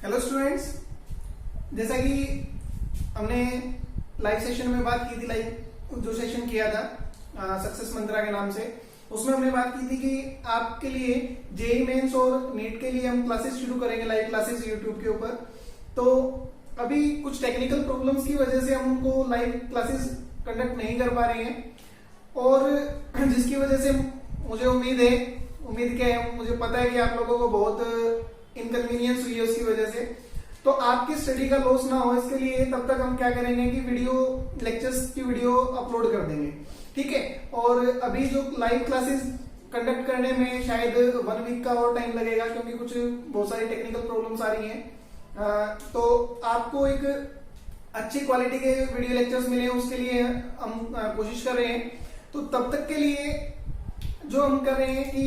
Hello students, जैसा कि हमने लाइव सेशन में बात की थी, लाइव जो सेशन किया था सक्सेस मंत्रा के नाम से, उसमें हमने बात की थी कि आपके लिए जेईई मेंस और नीट के लिए हम क्लासेस शुरू करेंगे, लाइव क्लासेस यूट्यूब के ऊपर। तो अभी कुछ टेक्निकल प्रॉब्लम्स की वजह से हम उनको लाइव क्लासेस कंडक्ट नहीं कर पा रहे हैं, और जिसकी वजह से मुझे उम्मीद क्या है, मुझे पता है कि आप लोगों को बहुत इनकन्वीनियंस हुई है उसकी वजह से। तो आपकी स्टडी का लॉस ना हो, इसके लिए तब तक हम क्या करेंगे कि लेक्चर्स की वीडियो अपलोड कर देंगे, ठीक है। और अभी जो लाइव क्लासेस कंडक्ट करने में शायद 1 वीक का और टाइम लगेगा, क्योंकि कुछ बहुत सारी टेक्निकल प्रॉब्लम्स आ रही हैं। तो आपको एक अच्छी क्वालिटी के वीडियो लेक्चर्स मिले, उसके लिए हम कोशिश कर रहे हैं। तो तब तक के लिए जो हम कर रहे हैं कि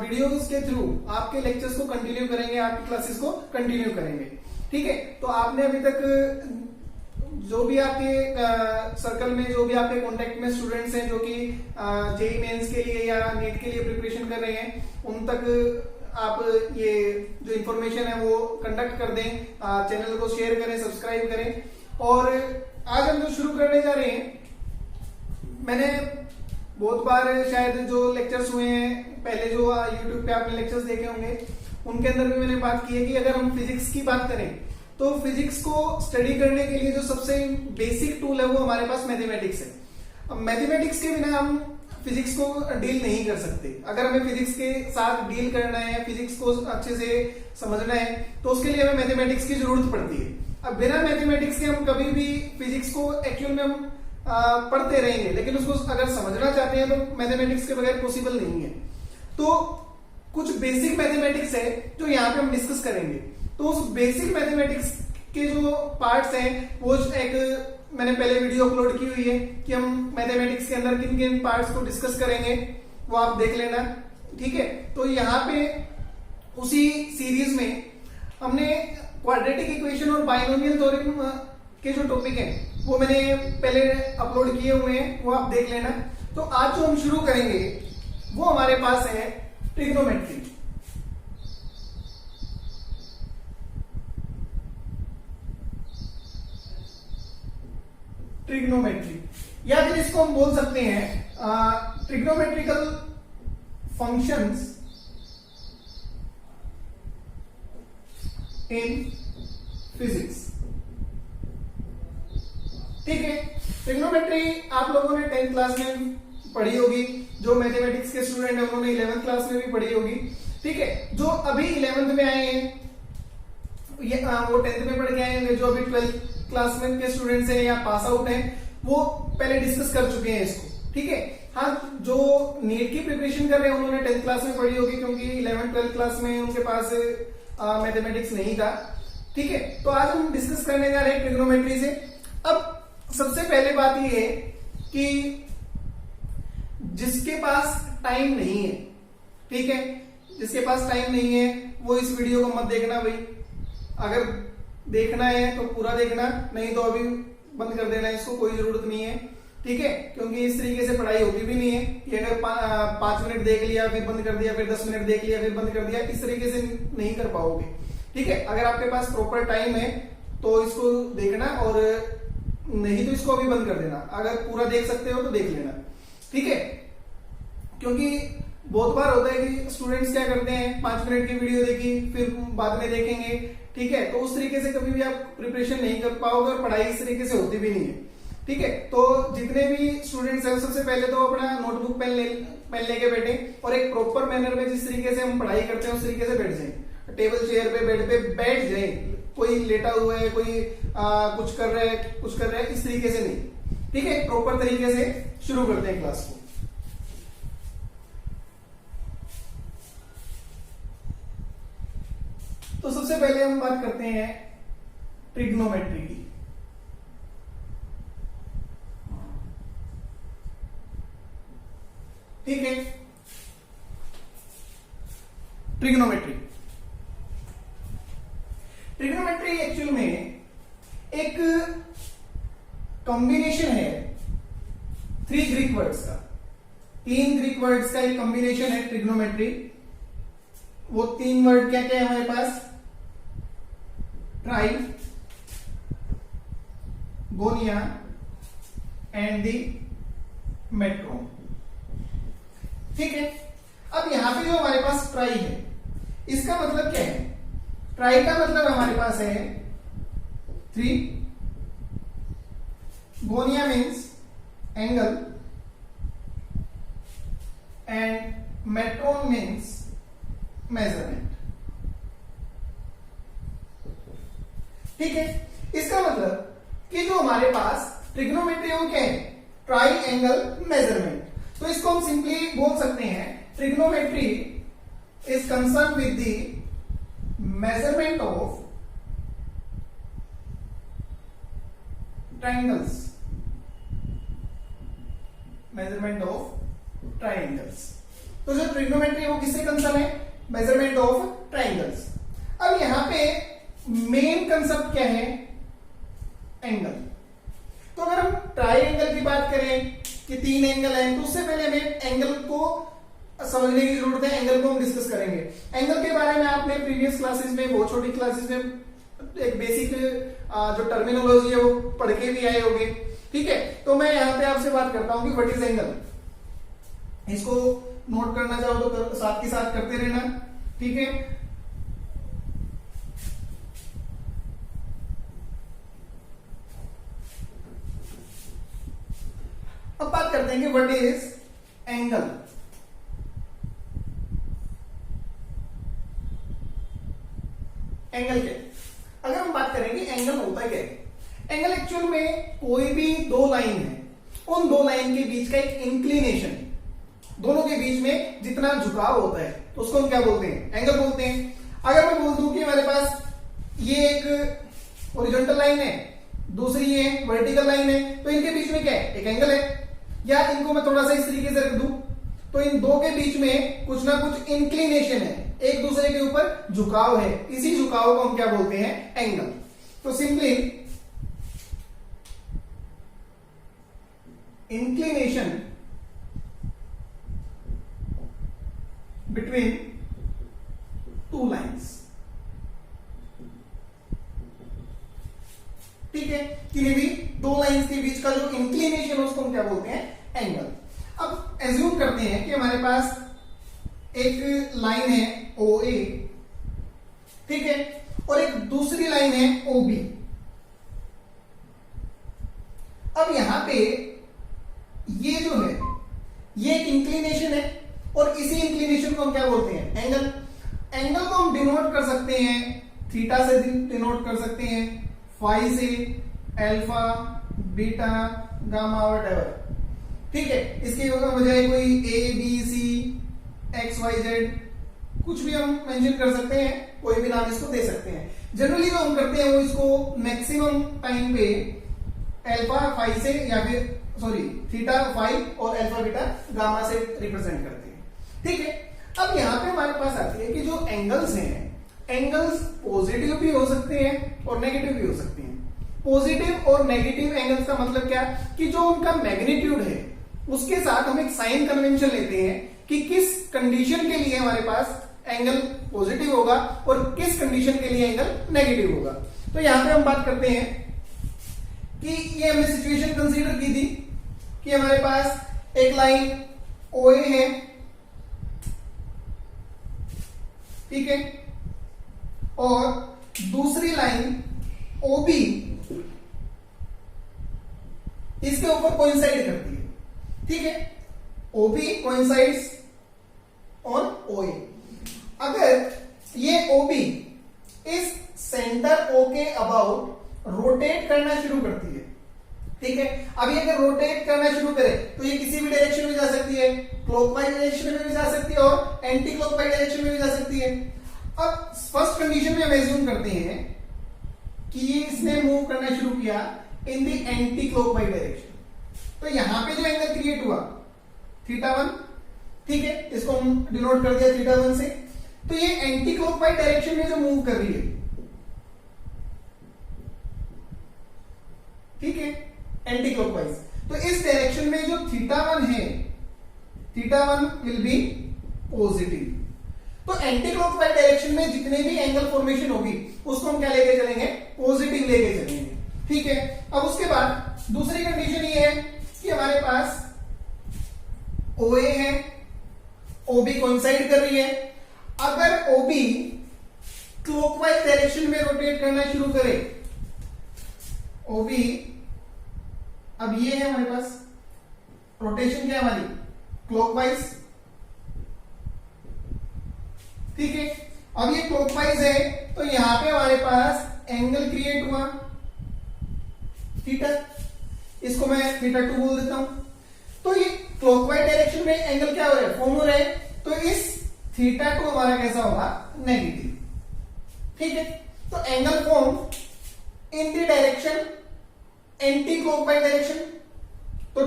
वीडियोस के थ्रू आपके लेक्चर्स को कंटिन्यू करेंगे, आपकी क्लासेस को कंटिन्यू करेंगे, ठीक है। तो आपने अभी तक जो भी आपके सर्कल में, जो भी आपके कांटेक्ट में स्टूडेंट्स हैं जो कि जेईई मेंस के लिए या नीट के लिए प्रिपरेशन कर रहे हैं, उन तक आप ये जो इन्फॉर्मेशन है वो कंडक्ट कर दें, चैनल को शेयर करें, सब्सक्राइब करें। और आज हम जो शुरू करने जा रहे हैं, मैंने बहुत बार शायद जो लेक्चर्स हुए हैं पहले, जो यूट्यूब पे आपने लेक्चर्स देखे होंगे, उनके अंदर भी मैंने बात की है कि अगर हम फिजिक्स की बात करें तो फिजिक्स को स्टडी करने के लिए जो सबसे बेसिक टूल है वो हमारे पास मैथमेटिक्स है। अब मैथमेटिक्स के बिना हम फिजिक्स को डील नहीं कर सकते। अगर हमें फिजिक्स के साथ डील करना है, फिजिक्स को अच्छे से समझना है, तो उसके लिए हमें मैथमेटिक्स की जरूरत पड़ती है। अब बिना मैथमेटिक्स के हम कभी भी फिजिक्स को एक्चुअल में हम पढ़ते रहेंगे, लेकिन उसको अगर समझना चाहते हैं तो मैथमेटिक्स के बगैर पॉसिबल नहीं है। तो कुछ बेसिक मैथमेटिक्स है जो यहाँ पे हम डिस्कस करेंगे। तो उस बेसिक मैथमेटिक्स के जो पार्ट्स हैं, वो एक मैंने पहले वीडियो अपलोड की हुई है कि हम मैथमेटिक्स के अंदर किन किन पार्ट्स को डिस्कस करेंगे, वो आप देख लेना, ठीक है। तो यहाँ पे उसी सीरीज में हमने क्वाड्रेटिक इक्वेशन और बाइनोमियल थ्योरम के जो टॉपिक है वो मैंने पहले अपलोड किए हुए हैं, वो आप देख लेना। तो आज जो हम शुरू करेंगे वो हमारे पास है ट्रिग्नोमेट्री। ट्रिग्नोमेट्री, या फिर इसको हम बोल सकते हैं ट्रिग्नोमेट्रिकल फंक्शंस इन फिजिक्स, ठीक है। ट्रिग्नोमेट्री आप लोगों ने 10th क्लास में पढ़ी होगी, जो मैथमेटिक्स के स्टूडेंट है उन्होंने 11th क्लास में भी पढ़ी होगी, ठीक है। जो अभी 11th में आए हैं वो 10th में पढ़ के आए हैं, जो अभी 12th क्लास में के स्टूडेंट्स हैं या पास आउट हैं, वो पहले डिस्कस कर चुके हैं इसको, ठीक है। हाँ, जो नीट की प्रिपरेशन कर रहे हैं उन्होंने 10th क्लास में पढ़ी होगी, क्योंकि 11th 12th क्लास में उनके पास मैथमेटिक्स नहीं था, ठीक है। तो आज हम डिस्कस करने जा रहे हैं ट्रिग्नोमेट्री से। अब सबसे पहले बात यह है कि जिसके पास टाइम नहीं है, ठीक है, जिसके पास टाइम नहीं है वो इस वीडियो को मत देखना भाई। अगर देखना है तो पूरा देखना, नहीं तो अभी बंद कर देना, इसको कोई जरूरत नहीं है, ठीक है। क्योंकि इस तरीके से पढ़ाई होती भी नहीं है कि अगर 5 मिनट देख लिया फिर बंद कर दिया, फिर 10 मिनट देख लिया फिर बंद कर दिया, इस तरीके से नहीं कर पाओगे, ठीक है। अगर आपके पास प्रॉपर टाइम है तो इसको देखना, और नहीं तो इसको अभी बंद कर देना। अगर पूरा देख सकते हो तो देख लेना, ठीक है। क्योंकि बहुत बार होता है कि स्टूडेंट्स क्या करते हैं, 5 मिनट की वीडियो देखी फिर बाद में देखेंगे, ठीक है। तो उस तरीके से कभी भी आप प्रिपरेशन नहीं कर पाओगे और पढ़ाई इस तरीके से होती भी नहीं है, ठीक है। तो जितने भी स्टूडेंट्स हैं सबसे पहले तो अपना नोटबुक पेन लेके बैठे, और एक प्रॉपर मैनर में जिस तरीके से हम पढ़ाई करते हैं उस तरीके से बैठ जाए, टेबल चेयर पे बेड पे बैठ जाए। कोई लेटा हुआ है, कोई कुछ कर रहा है, इस तरीके से नहीं, ठीक है। प्रॉपर तरीके से शुरू करते हैं क्लास को। तो सबसे पहले हम बात करते हैं ट्रिग्नोमेट्री की। ठीक है, ट्रिग्नोमेट्री एक्चुअल में एक कॉम्बिनेशन है 3 ग्रीक वर्ड्स का, 3 ग्रीक वर्ड्स का एक कॉम्बिनेशन है ट्रिग्नोमेट्री। वो 3 वर्ड क्या क्या है हमारे पास? ट्राइगोनिया एंड द मेट्रोन। ठीक है, अब यहां पे जो हमारे पास ट्राई है, इसका मतलब क्या है? ट्राई का मतलब हमारे पास है 3, gonia means angle and metron means measurement. ठीक है, इसका मतलब कि जो हमारे पास ट्रिग्नोमेट्री वो क्या है? Try angle measurement. तो इसको हम सिंपली बोल सकते हैं trigonometry is concern with the measurement of triangles, measurement of triangles. तो जो ट्रिग्नोमेट्री वो किससे कंसर्न है? Measurement of triangles. अब यहां पे मेन कंसेप्ट क्या है? एंगल। तो अगर हम ट्राइंगल की बात करें कि 3 एंगल हैं, तो उससे पहले हमें एंगल को समझने की जरूरत है। एंगल को हम डिस्कस करेंगे। एंगल के बारे में आपने प्रीवियस क्लासेस में, बहुत छोटी क्लासेस में एक बेसिक जो टर्मिनोलॉजी है वो पढ़ के भी आए होंगे। ठीक है, तो मैं यहां पे आपसे बात करता हूं कि व्हाट इज एंगल। इसको नोट करना चाहो तो साथ के साथ करते रहना। ठीक है, अब बात करते हैं कि व्हाट इज एंगल। एंगल क्या? अगर हम बात करें कि एंगल होता क्या है, एंगल एक्चुअल में कोई भी 2 लाइन है, उन 2 लाइन के बीच का एक इंक्लिनेशन, दोनों के बीच में जितना झुकाव होता है, तो उसको हम क्या बोलते हैं? एंगल बोलते हैं। अगर मैं बोल दूं कि हमारे पास ये एक हॉरिजॉन्टल लाइन है, दूसरी ये वर्टिकल लाइन है, तो इनके बीच में क्या है? एक एंगल है। या इनको मैं थोड़ा सा इस तरीके से रख दूं, तो इन 2 के बीच में कुछ ना कुछ इंक्लिनेशन है, एक दूसरे के ऊपर झुकाव है। इसी झुकाव को हम क्या बोलते हैं? एंगल। तो सिंपली इंक्लिनेशन बिटवीन 2 लाइन्स। ठीक है, किसी भी 2 लाइन्स के बीच का जो इंक्लिनेशन है उसको हम क्या बोलते हैं? एंगल। अब एज्यूम करते हैं कि हमारे पास एक लाइन है OA, ठीक है, और एक दूसरी लाइन है OB। अब यहां पे ये जो है ये एक इंक्लिनेशन है, और इसी इंक्लिनेशन को हम क्या बोलते हैं? एंगल। एंगल को हम डिनोट कर सकते हैं थीटा से, डिनोट कर सकते हैं फाई से, अल्फा, बीटा, गामा, व्हाटएवर। ठीक है, इसके बजाय कोई ABC, XYZ कुछ भी हम मेंशन कर सकते हैं, कोई भी नाम इसको दे सकते हैं। जनरली जो हम करते हैं वो इसको मैक्सिमम टाइम पे अल्फा फाई से, या फिर थीटा फाई और अल्फा बीटा गामा से रिप्रेजेंट करते हैं। ठीक है, अब यहां पे हमारे पास आती है कि जो एंगल्स हैं, एंगल्स पॉजिटिव भी हो सकते हैं और नेगेटिव भी हो सकते हैं। पॉजिटिव और नेगेटिव एंगल्स का मतलब क्या? कि जो उनका मैग्नीट्यूड है उसके साथ हम एक साइन कन्वेंशन लेते हैं कि किस कंडीशन के लिए हमारे पास एंगल पॉजिटिव होगा और किस कंडीशन के लिए एंगल नेगेटिव होगा। तो यहां पे हम बात करते हैं कि ये हमने सिचुएशन कंसीडर की थी कि हमारे पास एक लाइन OA है, ठीक है, और दूसरी लाइन OB इसके ऊपर कोइंसाइड करती है। ठीक है, OB कोइंसाइड्स ऑन OA। अगर ये OB इस सेंटर O के अबाउट रोटेट करना शुरू करती है, ठीक है, अब ये अगर रोटेट करना शुरू करे तो ये किसी भी डायरेक्शन में जा सकती है, क्लॉकवाइज डायरेक्शन में भी जा सकती है और एंटी क्लॉकवाइज डायरेक्शन में भी जा सकती है। अब फर्स्ट कंडीशन में हम एज्यूम करते हैं कि ये इसने मूव करना शुरू किया in the anti clockwise direction, तो यहां पे जो एंगल क्रिएट हुआ θ1, ठीक है, इसको हम डिनोट कर दिया θ1 से। तो ये एंटी क्लॉकवाइज डायरेक्शन में जो मूव कर रही है, ठीक है, एंटी क्लॉकवाइज, तो इस डायरेक्शन में जो θ1 है, θ1 विल बी पॉजिटिव। तो एंटी क्लॉकवाइज डायरेक्शन में जितने भी एंगल फॉर्मेशन होगी उसको हम क्या लेके चलेंगे, पॉजिटिव लेके चलेंगे। ठीक है, अब उसके बाद दूसरी कंडीशन ये है कि हमारे पास OA है, OB कोइंसाइड कर रही है। अगर OB क्लॉकवाइज डायरेक्शन में रोटेट करना शुरू करे, OB अब ये है हमारे पास रोटेशन क्या है हमारी, क्लॉकवाइज। ठीक है, अब ये क्लॉकवाइज है तो यहां पे हमारे पास एंगल क्रिएट हुआ थीटा, इसको मैं θ2 बोल देता हूं। तो ये क्लॉकवाइज डायरेक्शन में एंगल क्या हो रहा है, फॉर्म हो रहा है, तो इस θ2 हमारा कैसा होगा, नेगेटिव। ठीक है, तो angle form in the direction anti clockwise direction, तो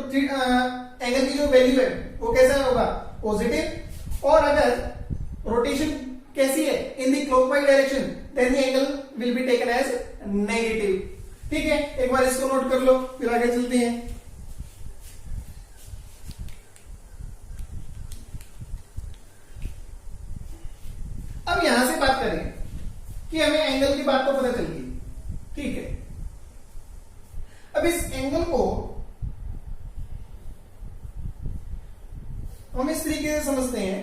एंगल की जो वैल्यू है वो कैसा होगा, पॉजिटिव। और अगर रोटेशन कैसी है, in the clockwise direction, then the angle will be taken as negative. ठीक है, एक बार इसको नोट कर लो, फिर आगे चलते हैं। अब यहां से बात करें कि हमें एंगल की बात तो पता चल गई। ठीक है, अब इस एंगल को हम इस तरीके से समझते हैं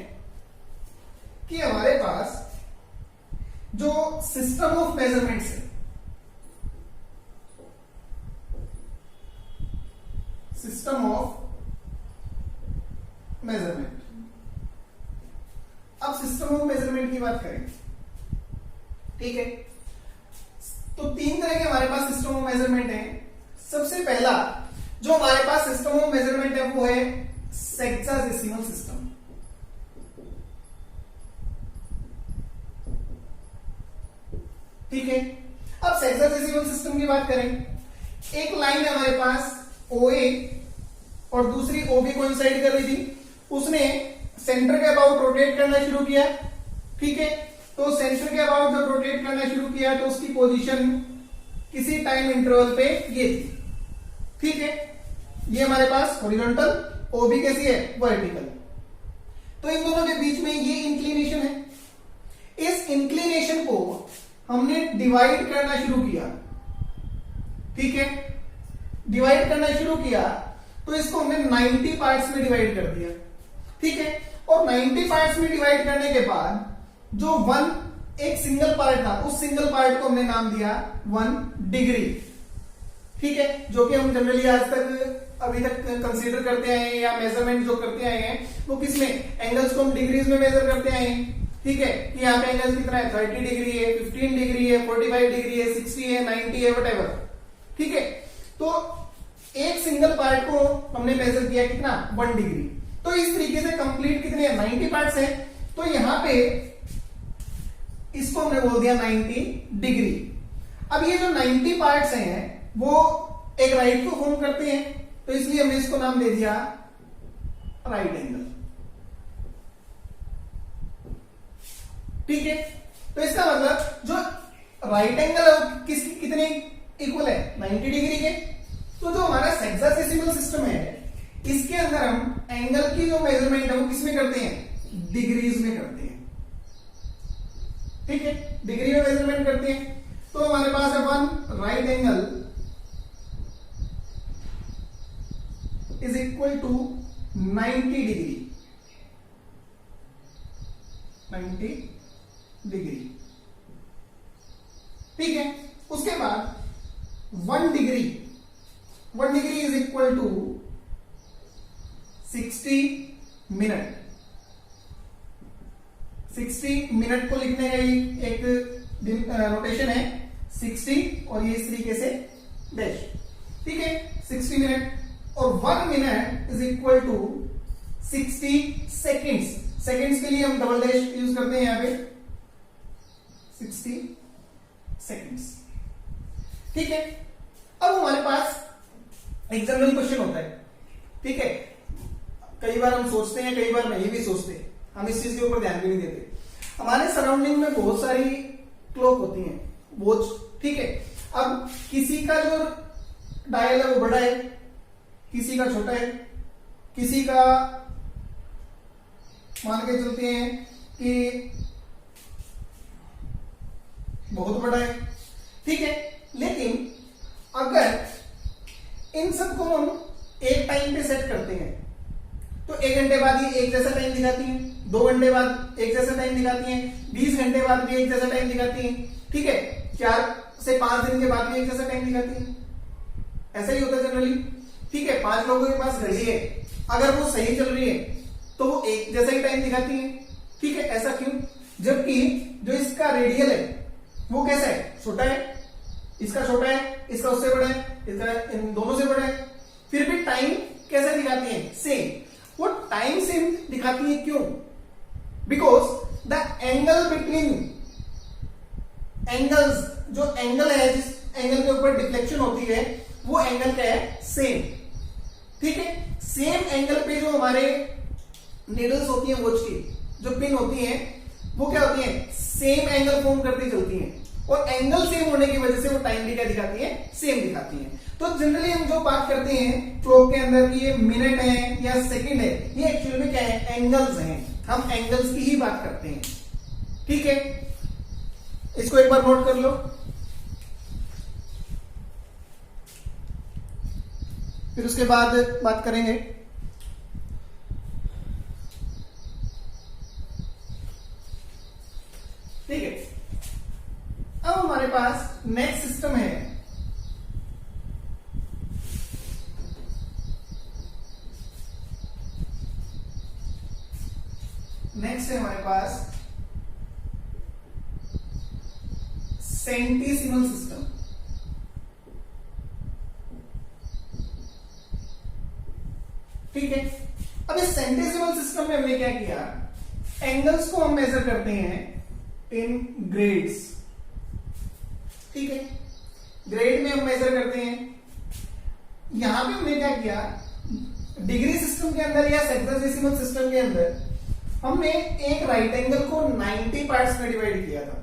कि हमारे पास जो सिस्टम ऑफ मेजरमेंट्स है, सिस्टम ऑफ मेजरमेंट, अब सिस्टम ऑफ मेजरमेंट की बात करें। ठीक है, तो तीन तरह के हमारे पास सिस्टम ऑफ मेजरमेंट है। सबसे पहला जो हमारे पास सिस्टम ऑफ मेजरमेंट है वो है सेक्साडेसिमल सिस्टम। ठीक है, अब सेक्साडेसिमल सिस्टम की बात करें, एक लाइन है हमारे पास OA और दूसरी OB कोइंसाइड कर रही थी, उसने सेंटर के अबाउट रोटेट करना शुरू किया। ठीक है, तो सेंटर के अबाउट जब रोटेट करना शुरू किया तो उसकी पोजीशन किसी टाइम इंटरवल पे ये थी। ठीक है, ये हमारे पास हॉरिजॉन्टल, OB कैसी है, वर्टिकल। तो इन दोनों के बीच में ये इंक्लिनेशन है। इस इंक्लिनेशन को हमने डिवाइड करना शुरू किया। ठीक है, डिवाइड करना शुरू किया तो इसको हमने 90 पार्ट्स में डिवाइड कर दिया। ठीक है, और 90 पार्ट्स में डिवाइड करने के बाद जो एक सिंगल पार्ट था, उस सिंगल पार्ट को हमने नाम दिया 1 डिग्री। ठीक है, जो कि हम जनरली आज तक अभी तक कंसीडर करते आए हैं या मेजरमेंट जो करते आए हैं वो किसमें, एंगल्स को हम डिग्रीज में मेजर करते आए हैं। ठीक है, कि यहाँ पे एंगल कितना है, 30 डिग्री है, 15 डिग्री है, 45 डिग्री है, 60 है, 90 है, वट। ठीक है, तो एक सिंगल पार्ट को हमने मेजर किया कितना, 1 डिग्री। तो इस तरीके से कंप्लीट कितने 90 पार्ट्स हैं, तो यहां पे इसको हमने बोल दिया 90 डिग्री। अब ये जो 90 पार्ट्स हैं वो एक राइट को फॉर्म करते हैं, तो इसलिए हमने इसको नाम दे दिया राइट एंगल। ठीक है, तो इसका मतलब जो राइट एंगल है किसकी कितने इक्वल है, 90 डिग्री के। तो जो हमारा सेक्साडेसिमल सिस्टम है इसके अंदर हम एंगल की जो मेजरमेंट है वो किसमें करते हैं, डिग्रीज में करते हैं। ठीक है, डिग्री में मेजरमेंट करते हैं। तो हमारे पास है 1 right angle is equal to 90 degree, 90 degree. ठीक है, उसके बाद 1 degree is equal to 60 minute. 60 minute को लिखने का एक नोटेशन है 60 और ये इस तरीके से डैश। ठीक है, 60 मिनट और 1 minute is equal to 60 seconds. Seconds के लिए हम डबल डैश यूज करते हैं यहां पे, 60 सेकेंड्स। ठीक है, अब हमारे पास एक जनरल क्वेश्चन होता है। ठीक है, कई बार हम सोचते हैं, कई बार नहीं भी सोचते, हम इस चीज के ऊपर ध्यान भी नहीं देते। हमारे सराउंडिंग में बहुत सारी क्लॉक होती हैं, वॉच। ठीक है, अब किसी का जो डायल है वो बड़ा है, किसी का छोटा है, किसी का मान के चलते हैं कि बहुत बड़ा है, ठीक है। लेकिन अगर इन सबको हम एक टाइम पे सेट करते हैं तो 1 घंटे बाद ये एक जैसा टाइम दिखाती है, 2 घंटे बाद एक जैसा टाइम दिखाती है, 20 घंटे बाद भी एक जैसा टाइम दिखाती है, ठीक है। 4 से 5 दिन के बाद भी एक जैसा टाइम दिखाती है। ऐसा ही होता है जनरली, ठीक है। 5 लोगों के पास घड़ी है, अगर वो सही चल रही है तो वो एक जैसा ही टाइम दिखाती है, ठीक है। ऐसा क्यों? जबकि जो इसका रेडियल है वो कैसा है? छोटा है। इसका छोटा है, इसका उससे बड़ा है, इसका इन दोनों से बड़ा है, फिर भी टाइम कैसा दिखाती है? सेम। वो टाइम सेम दिखाती है क्यों? Because the angle between angles, जो एंगल है जिस एंगल के ऊपर डिफ्लेक्शन होती है वो एंगल क्या है? सेम, ठीक है। सेम एंगल पे जो हमारे नीडल्स होती है वॉच की, जो पिन होती है वो क्या होती है? सेम एंगल फॉर्म करती चलती हैं, और एंगल सेम होने की वजह से वो टाइम भी क्या दिखाती है? सेम दिखाती है। तो जनरली हम जो बात करते हैं क्लॉक के अंदर की ये मिनट है या सेकंड है, ये एक्चुअली में क्या है? एंगल्स हैं। हम एंगल्स की ही बात करते हैं, ठीक है। इसको एक बार नोट कर लो, फिर उसके बाद बात करेंगे। ठीक है, अब हमारे पास नेक्स्ट सिस्टम है हमारे पास सेंटीसिमल सिस्टम। ठीक है, अब इस सेंटीसिमल सिस्टम में हमने क्या किया? एंगल्स को हम मेजर करते हैं इन ग्रेड्स। ठीक है, ग्रेड में हम मेजर करते हैं। यहां पे हमने क्या किया? डिग्री सिस्टम के अंदर या सेक्सडेसिमल सिस्टम के अंदर हमने एक राइट एंगल को 90 पार्ट्स में डिवाइड किया था,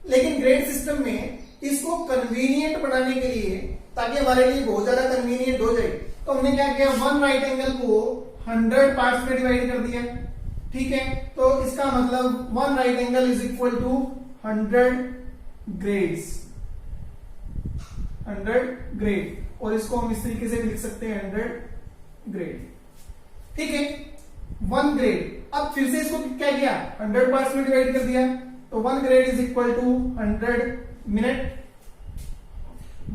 लेकिन ग्रेड सिस्टम में इसको कन्वीनियंट बनाने के लिए, ताकि हमारे लिए बहुत ज्यादा कन्वीनियंट हो जाए, तो हमने क्या किया? वन राइट एंगल को 100 पार्ट्स में डिवाइड कर दिया। ठीक है, तो इसका मतलब one right angle is equal to 100 grades, 100 grade, और इसको हम इस तरीके से भी लिख सकते हैं 100 ग्रेड। ठीक है, 1 ग्रेड। अब फिर से इसको क्या किया? 100 पार्ट्स में डिवाइड कर दिया, तो 1 grade is equal to 100 minute,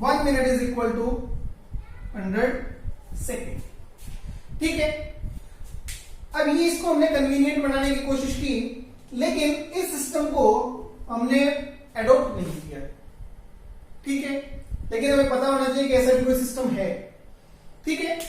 1 minute is equal to 100 second. ठीक है, अब ये इसको हमने कन्वीनियंट बनाने की कोशिश की, लेकिन इस सिस्टम को हमने एडॉप्ट नहीं किया। ठीक है, लेकिन हमें पता होना चाहिए कि ऐसा भी कोई सिस्टम है। ठीक है,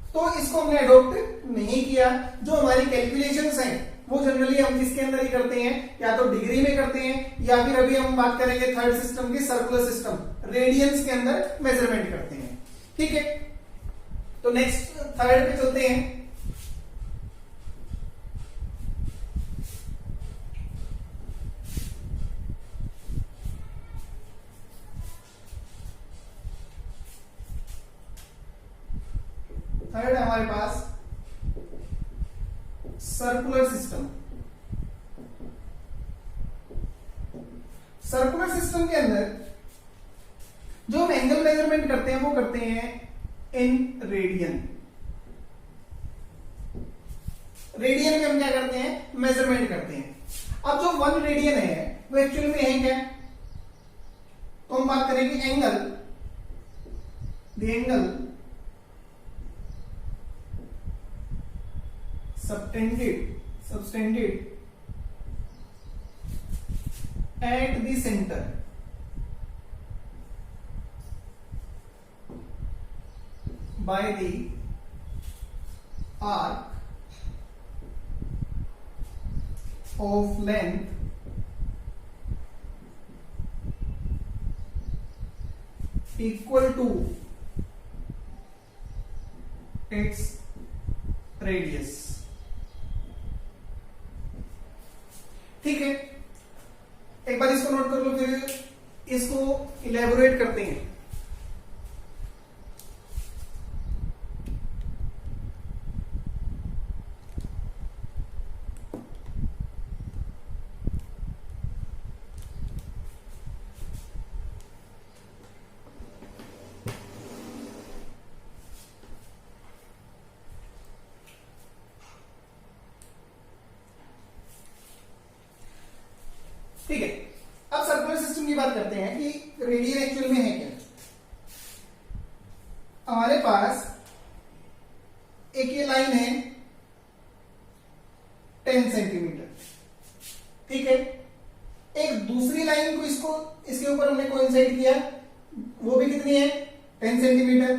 तो इसको हमने एडॉप्ट नहीं किया। जो हमारी कैलकुलेशंस हैं वो जनरली हम किसके अंदर ही करते हैं? या तो डिग्री में करते हैं, या फिर अभी हम बात करेंगे थर्ड सिस्टम की, सर्कुलर सिस्टम, रेडियंस के अंदर मेजरमेंट करते हैं। ठीक है, तो नेक्स्ट थर्ड पे चलते हैं। थर्ड हमारे पास सर्कुलर सिस्टम। सर्कुलर सिस्टम के अंदर जो हम एंगल मेजरमेंट करते हैं वो करते हैं इन रेडियन। रेडियन में हम क्या करते हैं? मेजरमेंट करते हैं। अब जो 1 रेडियन है वो एक्चुअली में है क्या? तो हम बात करेंगे angle, the angle subtended at the center by the arc of length equal to its radius। ठीक है, एक बार इसको नोट कर लो, फिर इसको इलेबोरेट करते हैं। ठीक है, अब सर्कुलर सिस्टम की बात करते हैं कि रेडियन एक्चुअल में है क्या। हमारे पास एक ये लाइन है 10 सेंटीमीटर, ठीक है। एक दूसरी लाइन को इसके ऊपर हमने कोइंसाइड किया, वो भी कितनी है 10 सेंटीमीटर।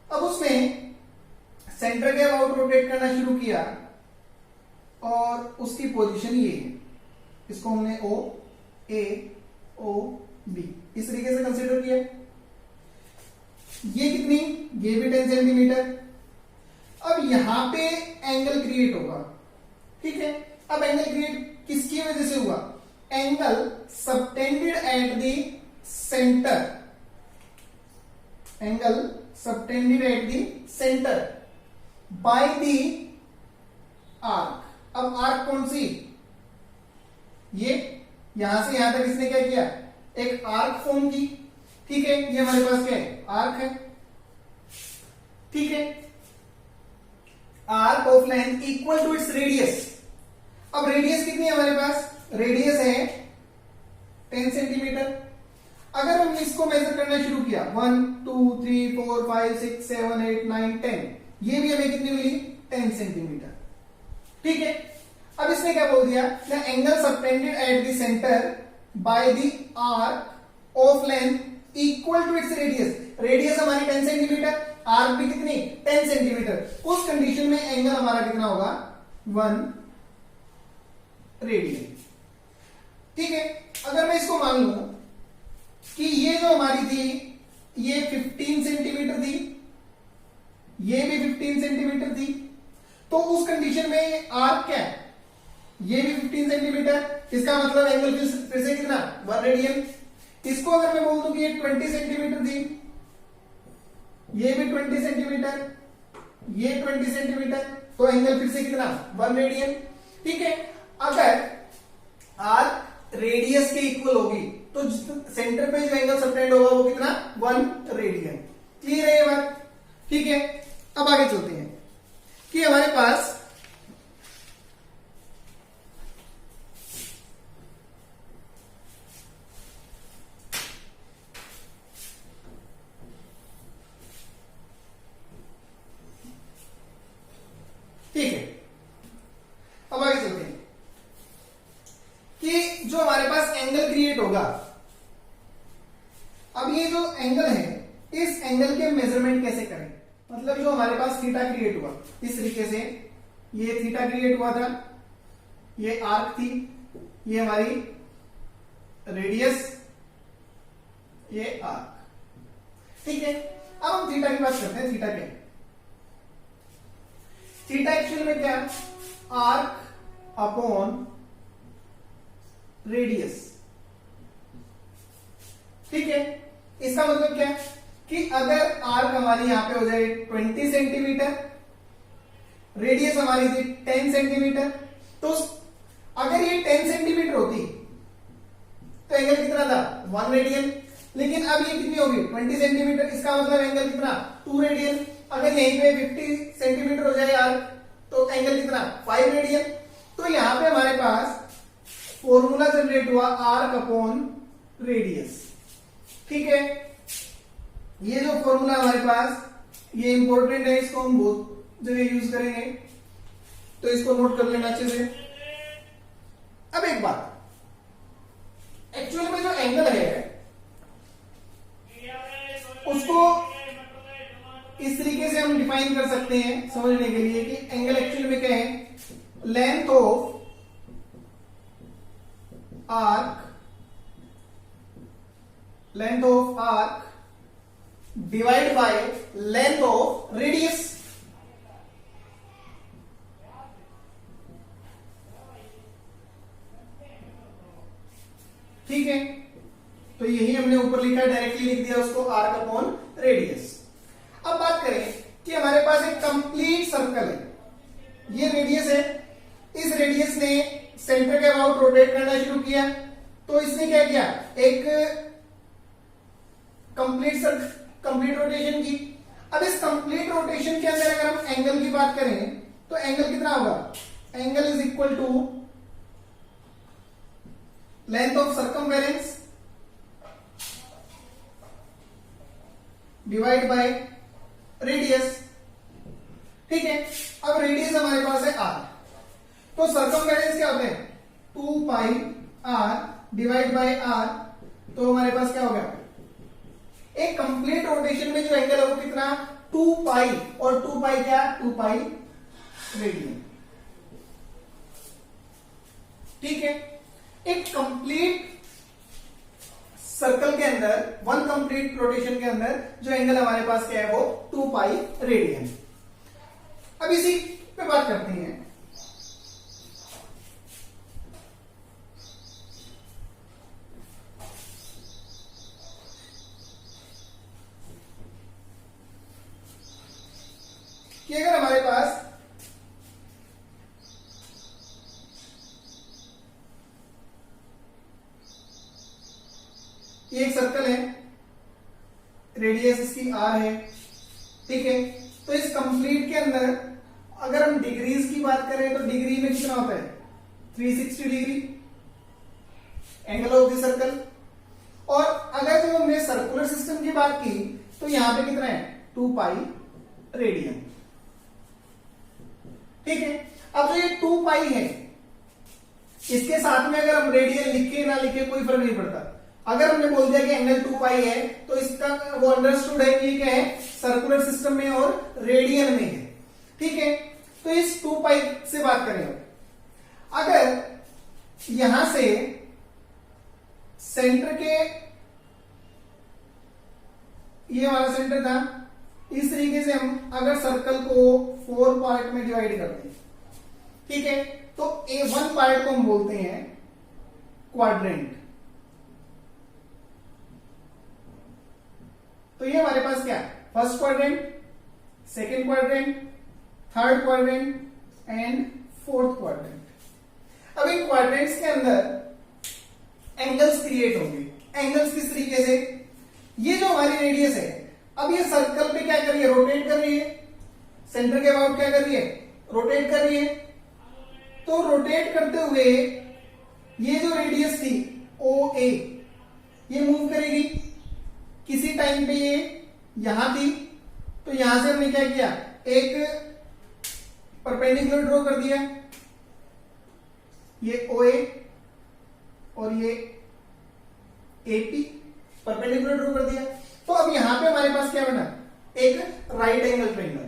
अब उसमें सेंटर के अबाउट रोटेट करना शुरू किया और उसकी पोजीशन ये है, इसको हमने ओ ए ओ बी इस तरीके से कंसीडर किया। ये कितनी, ये भी 10 सेंटीमीटर। अब यहां पे एंगल क्रिएट होगा, ठीक है। अब एंगल क्रिएट किसकी वजह से हुआ, angle subtended at the centre, angle subtended at the centre by the arc. अब आर्क कौन सी, ये यहां से यहां तक इसने क्या किया, एक आर्क फॉर्म की, ठीक है। ये हमारे पास क्या है, आर्क है, ठीक है। Arc of length equal to its radius. अब रेडियस कितनी है हमारे पास, रेडियस है 10 सेंटीमीटर। अगर हमने इसको मेजर करना शुरू किया 1 2 3 4 5 6 7 8 9 10, ये भी हमें कितनी मिली 10 सेंटीमीटर, ठीक है। अब इसने क्या बोल दिया, the angle subtended at the centre by the arc of length equal to its radius. Radius हमारी 10 सेंटीमीटर, आर्क भी कितनी 10 सेंटीमीटर। उस कंडीशन में एंगल हमारा कितना होगा 1 रेडियन, ठीक है। अगर मैं इसको मान लूं कि ये जो हमारी थी ये 15 सेंटीमीटर थी, ये भी 15 सेंटीमीटर थी, तो उस कंडीशन में आर्क क्या है, ये भी 15 सेंटीमीटर, इसका मतलब एंगल फिर से कितना 1 रेडियन। इसको अगर मैं बोल दूं कि ये 20 सेंटीमीटर थी, ये भी 20 सेंटीमीटर, ये 20 सेंटीमीटर, तो एंगल फिर से कितना 1 रेडियन, ठीक है। अगर आर्क रेडियस के इक्वल होगी तो सेंटर पे जो एंगल सबटेंड होगा वो कितना 1 रेडियन। क्लियर है ये बात, ठीक है। अब आगे चलते हैं कि हमारे पास ठीक है, अब आगे चलते हैं कि जो हमारे पास एंगल क्रिएट होगा। अब ये जो एंगल है, इस एंगल के मेजरमेंट कैसे करें, मतलब जो हमारे पास थीटा क्रिएट हुआ इस तरीके से, ये थीटा क्रिएट हुआ था, ये आर्क थी, ये हमारी रेडियस, ये आर्क, ठीक है। अब हम थीटा की बात करते हैं। थीटा क्या है, थीटा एक्चुअल में क्या, आर्क अपॉन रेडियस, ठीक है। इसका मतलब क्या है कि अगर आर्क हमारी यहां पे हो जाए 20 सेंटीमीटर, रेडियस हमारी थी 10 सेंटीमीटर, तो अगर ये 10 सेंटीमीटर होती तो एंगल कितना था 1 रेडियन, लेकिन अब ये कितनी होगी 20 सेंटीमीटर, इसका मतलब एंगल कितना 2 रेडियन। अगर यहीं पे 50 सेंटीमीटर हो जाए आर्क तो एंगल कितना 5 रेडियन। तो यहां पे हमारे पास फॉर्मूला जनरेट हुआ आर्क अपॉन रेडियस, ठीक है। ये जो फॉर्मूला हमारे पास ये इंपॉर्टेंट है, इसको हम बहुत जगह यूज करेंगे, तो इसको नोट कर लेना अच्छे से। अब एक बात, एक्चुअल में जो एंगल है उसको इस तरीके से हम डिफाइन कर सकते हैं समझने के लिए कि एंगल एक्चुअल में क्या है, length of arc, length of arc divide by length of radius, ठीक है। तो यही हमने ऊपर लिखा, डायरेक्टली लिख दिया उसको आर्क अपॉन रेडियस। अब बात करें कि हमारे पास एक कंप्लीट सर्कल है, ये रेडियस है, इस रेडियस ने सेंटर के अबाउट रोटेट करना शुरू किया, तो इसने क्या किया, एक कंप्लीट रोटेशन की। अब इस कंप्लीट रोटेशन के अंदर अगर हम एंगल की बात करें तो एंगल कितना होगा, angle is equal to length of circumference divide by radius. ठीक है, अब रेडियस हमारे पास है r, तो सर्कमफेरेंस क्या होता है 2 पाई r डिवाइड बाय r, तो हमारे पास क्या हो गया, एक कंप्लीट रोटेशन में जो एंगल है वो कितना 2 पाई, और 2 पाई क्या 2 पाई रेडियन। ठीक है, एक कंप्लीट सर्कल के अंदर, वन कंप्लीट रोटेशन के अंदर जो एंगल हमारे पास क्या है वो 2 पाई रेडियन। अब इसी पे बात करते हैं। कि अगर हमारे पास ये एक सर्कल है, रेडियस इसकी r है, ठीक है, तो इस कंप्लीट के अंदर अगर हम डिग्रीज की बात करें तो डिग्री में कितना होता है 360 degree angle of the circle. और अगर जो हमने सर्कुलर सिस्टम की बात की तो यहां पे कितना है 2 पाई रेडियन। ठीक है, अब जो ये 2 पाई है इसके साथ में अगर हम रेडियन लिखे ना लिखे कोई फर्क नहीं पड़ता। अगर हमने बोल दिया कि एंगल 2 पाई है तो इसका वो अंडरस्टूड है कि ये क्या है सर्कुलर सिस्टम में और रेडियन में है। ठीक है, तो इस 2 पाई से बात करें, अगर यहां से सेंटर के, ये हमारा सेंटर था, इस तरीके से हम अगर सर्कल को 4 पार्ट में डिवाइड करते हैं, ठीक है, तो A1 पार्ट को हम बोलते हैं क्वाड्रेंट। तो ये हमारे पास क्या है first quadrant, second quadrant, third quadrant and fourth quadrant. अब इन क्वाड्रेंट्स के अंदर एंगल्स क्रिएट होंगे। एंगल्स किस तरीके से, ये जो हमारी रेडियस है अब ये सर्कल पे क्या कर रही है रोटेट कर रही है, सेंटर के अबाउट क्या कर रही है रोटेट कर रही है। तो रोटेट करते हुए ये जो रेडियस थी OA ये मूव करेगी, किसी टाइम पे ये यहां थी, तो यहां से हमने क्या किया एक परपेंडिकुलर ड्रॉ कर दिया, ये OA और ये AP परपेंडिकुलर ड्रॉ कर दिया। तो अब यहां पे हमारे पास क्या बना एक राइट एंगल ट्रायंगल।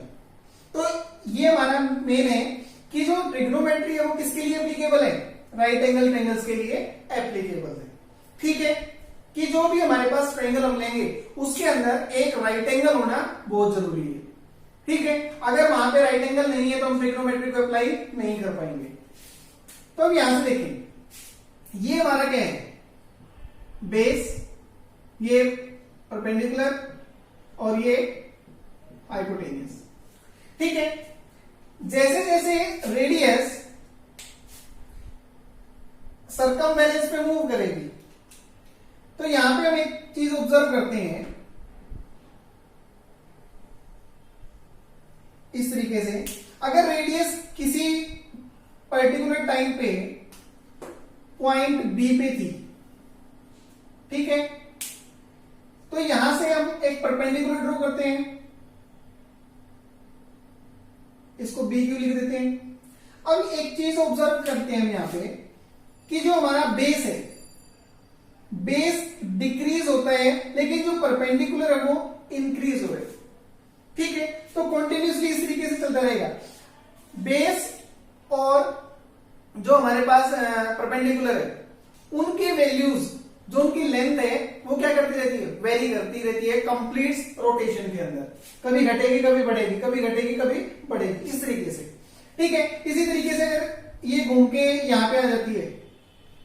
तो ये हमारा मेन है कि जो ट्रिग्नोमेट्री है वो किसके लिए एप्लीकेबल है, राइट एंगल ट्रायंगल्स के लिए एप्लीकेबल है। ठीक है, कि जो भी हमारे पास ट्रायंगल हम लेंगे उसके अंदर एक राइट एंगल होना बहुत जरूरी है। ठीक है, अगर वहां पे राइट एंगल नहीं है तो हम ट्रिग्नोमेट्री को अप्लाई नहीं कर पाएंगे। तो अब यहां से देखें, ये हमारा क्या है बेस, ये परपेंडिकुलर और ये हाइपोटेन्यूस। ठीक है, जैसे जैसे रेडियस सर्कमफेरेंस पे मूव करेगी तो यहां पे हम एक चीज ऑब्जर्व करते हैं इस तरीके से, अगर रेडियस किसी पर्टिकुलर टाइम पे पॉइंट बी पे थी, ठीक है, तो यहां से हम एक परपेंडिकुलर ड्रॉ करते हैं, इसको बी क्यू लिख देते हैं। अब एक चीज ऑब्जर्व करते हैं हम यहां पे कि जो हमारा बेस है, बेस डिक्रीज होता है लेकिन जो परपेंडिकुलर है वो इंक्रीज हो रहा है। ठीक है, तो कंटिन्यूसली इस तरीके से चलता रहेगा। बेस और जो हमारे पास परपेंडिकुलर है उनकी वैल्यूज, जो उनकी लेंथ है वो क्या करती रहती है वेरी करती रहती है कंप्लीट रोटेशन के अंदर, कभी घटेगी कभी बढ़ेगी, कभी घटेगी कभी बढ़ेगी, इस तरीके से। ठीक है, इसी तरीके से अगर ये घूम के यहां पे आ जाती है,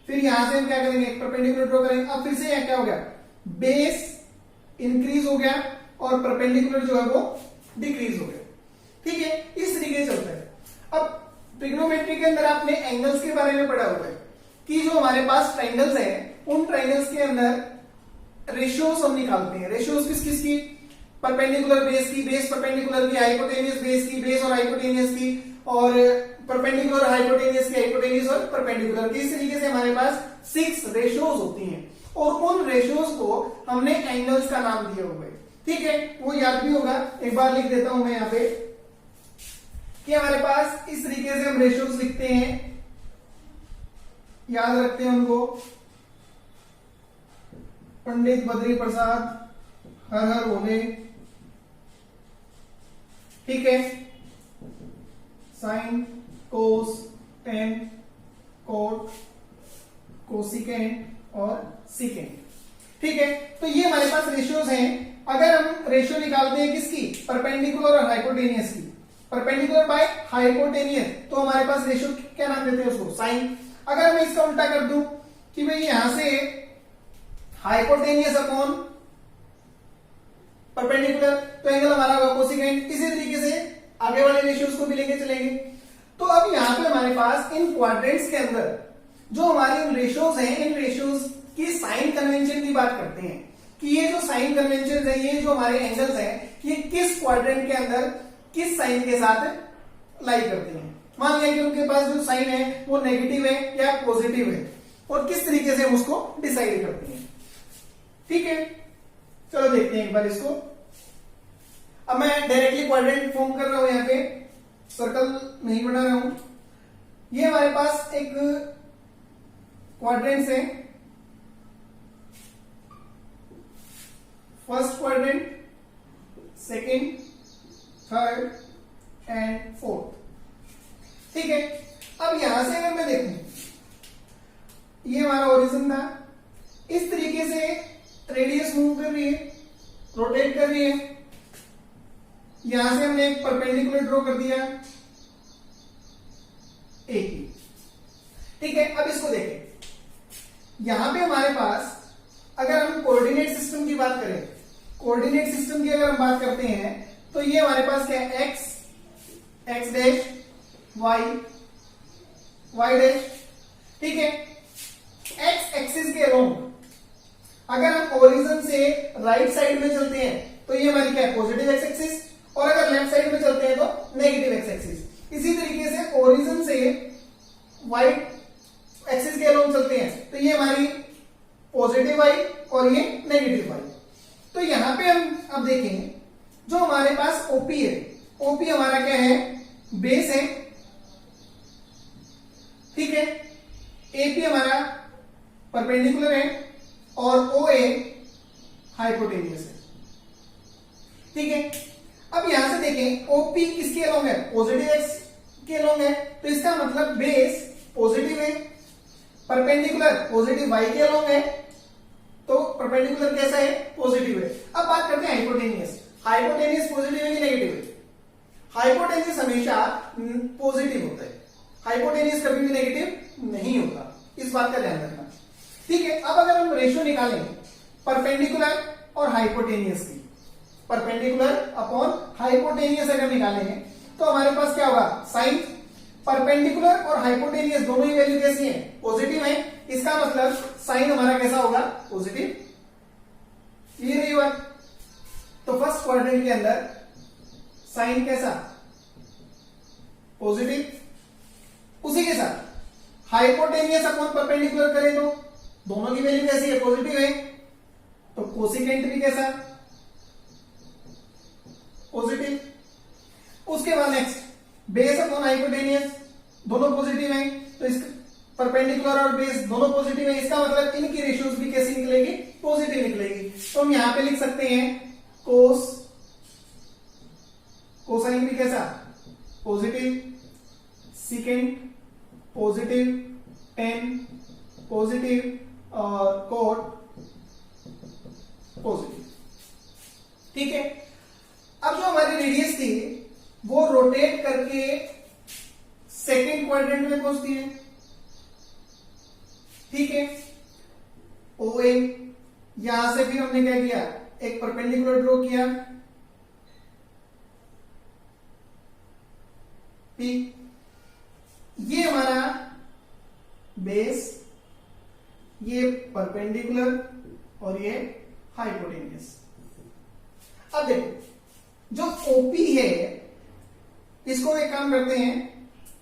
फिर यहां से हम क्या करेंगे एक परपेंडिकुलर ड्रॉ करेंगे। अब फिर से यहां क्या हो गया बेस इंक्रीज हो गया और परपेंडिकुलर जो है वो डिक्रीज हो गया। ठीक है, इस तरीके से चलता है। अब ट्रिग्नोमेट्री के अंदर आपने एंगल्स के बारे में पढ़ा हुआ है कि जो हमारे पास ट्रायंगल्स है उन ट्रायंगल्स के अंदर रेशियोज हम निकालते हैं। रेशियोज किस किस की, परपेंडिकुलर बेस की, बेस परपेंडिकुलर की, हाइपोटेनियस बेस की, बेस और हाइपोटेनियस की, और परपेंडिकुलर हाइपोटेनियस की, हाइपोटेनियस और परपेंडिकुलर की। इस तरीके से हमारे पास 6 रेशियोज होती हैं और उन रेशियोज को हमने एंगल्स का नाम दिया हुआ है। ठीक है, वो याद भी होगा, एक बार लिख देता हूं मैं यहां पे कि हमारे पास इस तरीके से हम रेशियोज लिखते हैं, याद रखते हैं उनको। पंडित बद्री प्रसाद हर हर बोले। ठीक है, साइन, कोस, टेन, कोट, कोसिकेंट और सीकेंट। ठीक है, तो ये हमारे पास रेशियोज हैं। अगर हम रेशियो निकालते हैं किसकी, परपेंडिकुलर और हाइपोटेनियस की, परपेंडिकुलर बाय हाइपोटेनियस, तो हमारे पास रेशियो क्या नाम देते हैं उसको, साइन। अगर मैं इसका उल्टा कर दूं कि भाई यहां से हाइपोटेनियस अपॉन परपेंडिकुलर, तो एंगल हमारा होगा कोसिकेंट। इसी तरीके से आगे वाले रेशियोज को भी लेके चलेंगे। तो अब यहां पे हमारे पास इन क्वाड्रेंट्स के अंदर जो हमारी रेशियोज हैं, इन रेशियोज की साइन कन्वेंशन की बात करते हैं कि ये जो साइन कन्वेंशन है, ये जो हमारे एंगल्स हैं, ये किस क्वाड्रेंट के अंदर किस साइन के साथ लाई करते हैं। मान लिया कि उनके पास जो साइन है वो नेगेटिव है या पॉजिटिव है, और किस तरीके से हम उसको डिसाइड करते हैं। ठीक है, चलो देखते हैं एक बार इसको। अब मैं डायरेक्टली क्वाड्रेंट फॉर्म कर रहा हूं, यहां पे सर्कल नहीं बना रहा हूं। ये हमारे पास एक क्वाड्रेंट्स है, first quadrant, second, third and fourth. ठीक है, अब यहां से अगर मैं देखूं, ये हमारा ओरिजिन था, इस तरीके से रेडियस मूव कर रही है, रोटेट कर रही है। यहां से हमने एक परपेंडिकुलर ड्रॉ कर दिया ए की। ठीक है, अब इसको देखें, यहां पे हमारे पास अगर हम कोऑर्डिनेट सिस्टम की बात करें, कोऑर्डिनेट सिस्टम की अगर हम बात करते हैं, तो ये हमारे पास क्या है, X, X dash, Y, Y dash. ठीक है, एक्स एक्सिस के अलोंग अगर हम ओरिजिन से राइट साइड में चलते हैं तो ये हमारी क्या है, पॉजिटिव एक्स एक्सिस, और अगर लेफ्ट साइड में चलते हैं तो नेगेटिव एक्स एक्सिस। इसी तरीके से ओरिजिन से वाइट एक्सिस के अलोंग चलते हैं तो ये हमारी पॉजिटिव वाई और ये नेगेटिव वाई। तो यहां पे हम अब देखें, जो हमारे पास ओपी है, ओपी हमारा क्या है, बेस है। ठीक है, एपी हमारा परपेंडिकुलर है और ओए हाइपोटेनियस है। ठीक है, अब यहां से देखें, ओपी किसके अलोंग है, पॉजिटिव एक्स के अलोंग है, तो इसका मतलब बेस पॉजिटिव है, परपेंडिकुलर पॉजिटिव वाई के अलोंग है, तो परपेंडिकुलर कैसा है, पॉजिटिव है। अब बात करते हैं हाइपोटेनियस। हाइपोटेनियस पॉजिटिव है कि नेगेटिव है? हाइपोटेनियस हमेशा पॉजिटिव होता है, हाइपोटेनियस कभी भी नेगेटिव नहीं होता, इस बात का ध्यान रखना। ठीक है, अब अगर हम रेशियो निकालें परपेंडिकुलर और हाइपोटेनियस की, परपेंडिकुलर अपॉन हाइपोटेनियस अगर निकालेंगे तो हमारे पास क्या होगा, साइन। परपेंडिकुलर और हाइपोटेनियस दोनों ही वैल्यू कैसी है, पॉजिटिव है, इसका मतलब साइन हमारा कैसा होगा, पॉजिटिव। ये रही बात। तो फर्स्ट क्वाड्रेंट के अंदर साइन कैसा, पॉजिटिव। उसी के साथ हाइपोटेनियस अपॉन परपेंडिकुलर करें तो दोनों की वैल्यू कैसी है, पॉजिटिव है, तो कोसिकेंट भी कैसा, पॉजिटिव। उसके बाद नेक्स्ट बेस अपॉन हाइपोटेनियस, दोनों पॉजिटिव हैं, तो इस परपेंडिकुलर और बेस दोनों पॉजिटिव है, इसका मतलब इनकी रेशियोज भी कैसी निकलेगी, पॉजिटिव निकलेगी। तो हम यहां पे लिख सकते हैं कोस, कोसाइन भी कैसा, positive, secant positive, ten positive और कोट पॉजिटिव। ठीक है, अब जो हमारी रेडियस थी वो रोटेट करके सेकेंड क्वाड्रेंट में पहुंचती है। ठीक है, ओए, यहां से फिर हमने क्या किया, एक परपेंडिकुलर ड्रॉ किया, पी, ये हमारा बेस, ये परपेंडिकुलर और ये हाइपोटेनियस। अब देखो, जो ओपी है इसको एक काम करते हैं,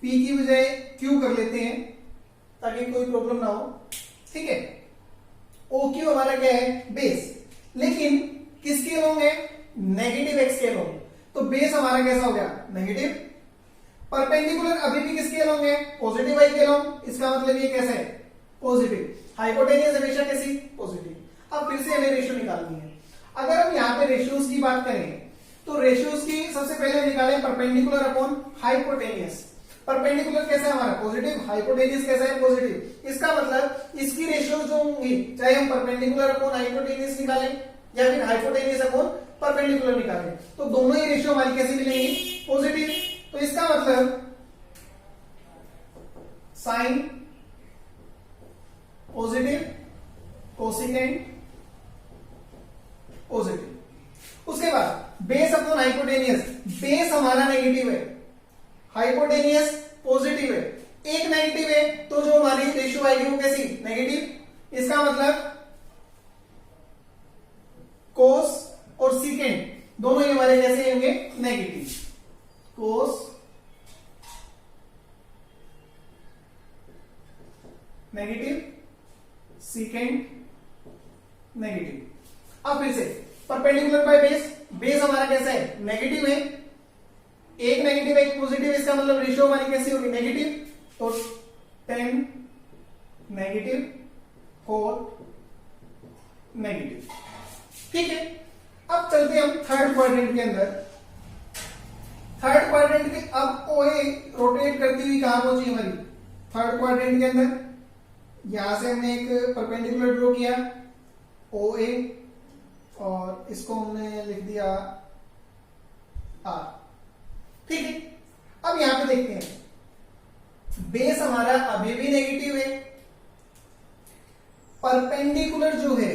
P की बजाय Q कर लेते हैं ताकि कोई प्रॉब्लम ना हो, ठीक है। OQ हमारा क्या है, बेस, लेकिन किसके अलोंग है, नेगेटिव एक्स के अलोंग, तो बेस हमारा कैसा हो गया, नेगेटिव। परपेंडिकुलर अभी भी किसके अलोंग है, पॉजिटिव वाई के अलोंग, इसका मतलब ये कैसा है, पॉजिटिव। हाइपोटेनियस हमेशा कैसी, पॉजिटिव। अब फिर से हमें रेशियो निकालनी है। अगर हम यहाँ पे रेशियोज की बात करें तो रेशियोज की सबसे पहले निकालें परपेंडिकुलर अपॉन हाइपोटेनियस। परपेंडिकुलर कैसा है हमारा, पॉजिटिव, हाइपोटेनियस कैसा है, पॉजिटिव। इसका मतलब इसकी रेशियो जो होंगी, चाहे हम परपेंडिकुलर अपॉन हाइपोटेनियस निकालें या फिर हाइपोटेनियस अपॉन परपेंडिकुलर निकालें, तो दोनों ही रेशियो हमारी कैसी मिलेंगी, पॉजिटिव। तो इसका मतलब साइन पॉजिटिव, कोसेकेंट पॉजिटिव। उसके बाद बेस अपॉन हाइपोटेनियस, बेस हमारा नेगेटिव है, हाइपोटेनियस पॉजिटिव है, एक नेगेटिव है तो जो हमारी रेशियो आएगी वो कैसी, नेगेटिव। इसका मतलब कोस और सीकेंट दोनों ही हमारे कैसे होंगे, negative. Cos negative, secant negative. अब फिर से परपेंडिकुलर बाय बेस, बेस हमारा कैसा है, नेगेटिव है, एक नेगेटिव एक पॉजिटिव, इसका मतलब रेशियो हमारी कैसी होगी, नेगेटिव। तो 10 नेगेटिव 4 नेगेटिव, ठीक है। अब चलते हम थर्ड क्वाड्रेंट के अंदर। थर्ड क्वाड्रेंट के अब ओए रोटेट करती हुई कहां पहुंची हमारी, थर्ड क्वाड्रेंट के अंदर। यहां से हमने एक परपेंडिकुलर ड्रॉ किया OA और इसको हमने लिख दिया R, ठीक है। अब यहां पे देखते हैं, बेस हमारा अभी भी नेगेटिव है, परपेंडिकुलर जो है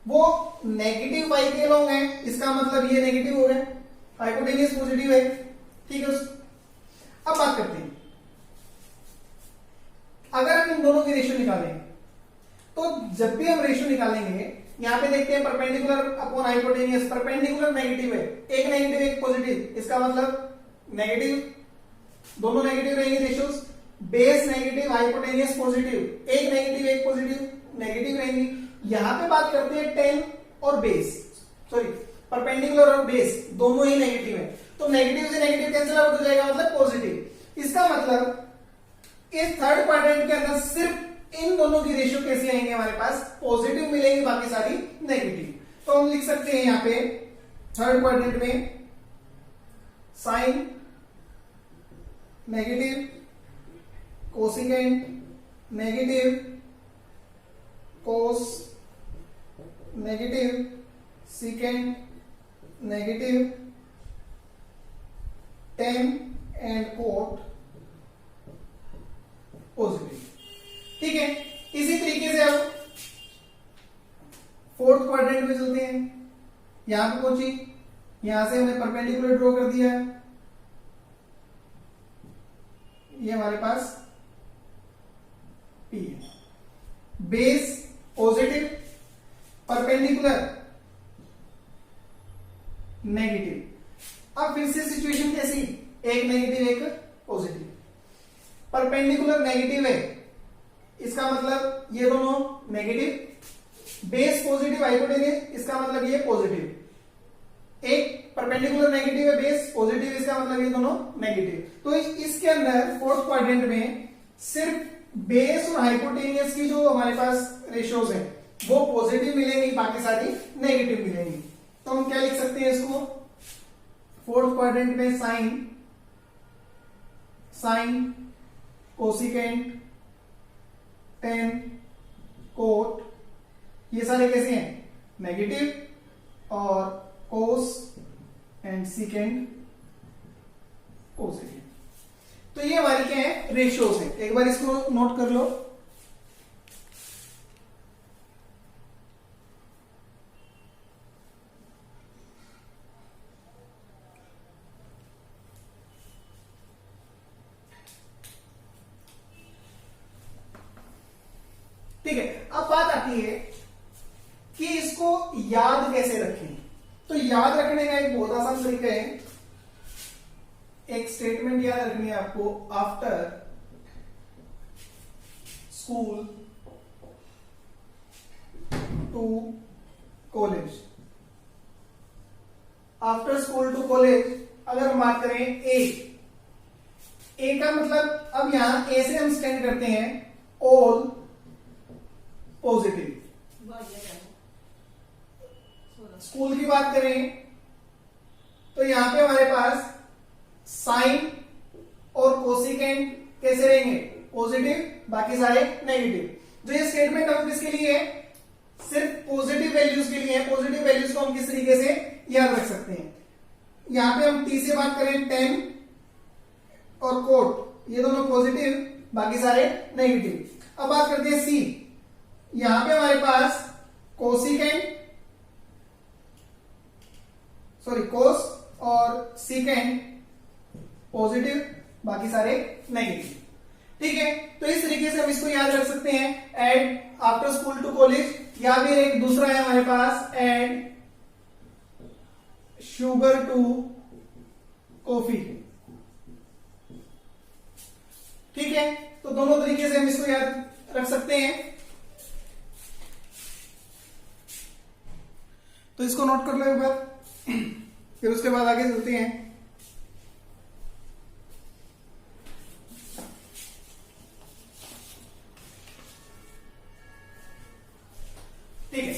वो नेगेटिव वाई के अलोंग है, इसका मतलब ये नेगेटिव हो गया, हाइपोटेनियस पॉजिटिव है, ठीक है। अब बात करते हैं, अगर हम इन दोनों की रेशियो निकालेंगे तो जब भी हम रेशियो निकालेंगे, यहां पे देखते हैं perpendicular upon hypotenuse, perpendicular negative है, एक नेगेटिव एक पॉजिटिव, इसका मतलब नेगेटिव, दोनों नेगेटिव रहेंगे ratios. Base negative, hypotenuse positive, एक नेगेटिव एक पॉजिटिव, नेगेटिव रहेंगी। यहां पे बात करते हैं 10 और बेस, सॉरी परपेंडिकुलर और बेस दोनों ही नेगेटिव है, तो नेगेटिव से नेगेटिव कैंसिल आउट हो जाएगा, मतलब पॉजिटिव। इसका मतलब इस थर्ड क्वाड्रेंट के अंदर सिर्फ इन दोनों की रेशियो कैसी आएंगे, हमारे पास पॉजिटिव मिलेंगी, बाकी सारी नेगेटिव। तो हम लिख सकते हैं यहां पे थर्ड क्वाड्रेंट में sine negative, cosecant negative, cos negative, secant negative, tan and cot positive, ठीक है। इसी तरीके से अब फोर्थ क्वाड्रेंट में चलते हैं। यहां पे पहुंची, यहां से हमने परपेंडिकुलर ड्रॉ कर दिया है, ये हमारे पास P है, बेस पॉजिटिव, परपेंडिकुलर नेगेटिव। अब फिर से सिचुएशन कैसी, एक नेगेटिव एक पॉजिटिव, परपेंडिकुलर नेगेटिव है, इसका मतलब ये दोनों नेगेटिव, बेस पॉजिटिव हाइपोटेनियस, इसका मतलब ये पॉजिटिव, एक परपेंडिकुलर नेगेटिव है, बेस पॉजिटिव, इसका मतलब ये दोनों नेगेटिव। तो इसके अंदर फोर्थ क्वाड्रेंट में सिर्फ बेस और हाइपोटेनियस की जो हमारे पास रेशियोज है वो पॉजिटिव मिलेंगी, बाकी सारी नेगेटिव मिलेंगी। तो हम क्या लिख सकते हैं इसको, फोर्थ क्वाड्रेंट में साइन कोसिकेंट टेन कोट, ये सारे कैसे हैं, नेगेटिव, और कोस एंड सीकेंट पॉजिटिव। तो ये हमारी क्या है, रेशियोज है। एक बार इसको नोट कर लो। ठीक है, अब बात आती है कि इसको याद कैसे रखें। तो याद रखने का एक बहुत आसान तरीका है, एक स्टेटमेंट याद रखनी है आपको, after school to college. After school to college अगर हम बात करें ए का मतलब, अब यहां ए से हम स्टैंड करते हैं ऑल पॉजिटिव। स्कूल की बात करें तो यहां पे हमारे पास साइन और कोसिकेंट कैसे रहेंगे, पॉजिटिव, बाकी सारे नेगेटिव। जो ये स्टेटमेंट हम किसके लिए है, सिर्फ पॉजिटिव वैल्यूज के लिए है। पॉजिटिव वैल्यूज को हम किस तरीके से याद रख सकते हैं, यहां पे हम टी से बात करें 10 और कोट, ये दोनों पॉजिटिव, बाकी सारे नेगेटिव। अब बात करते हैं सी, यहां पे हमारे पास कोसिकेंट, सॉरी कोस और सीकेंट पॉजिटिव, बाकी सारे नेगेटिव। ठीक है, तो इस तरीके से हम इसको याद रख सकते हैं, add after school to college, या फिर एक दूसरा है हमारे पास एड शुगर टू कॉफी। ठीक है, तो दोनों तरीके से हम इसको याद रख सकते हैं। तो इसको नोट कर लो एक बार, फिर उसके बाद आगे चलते हैं। ठीक है,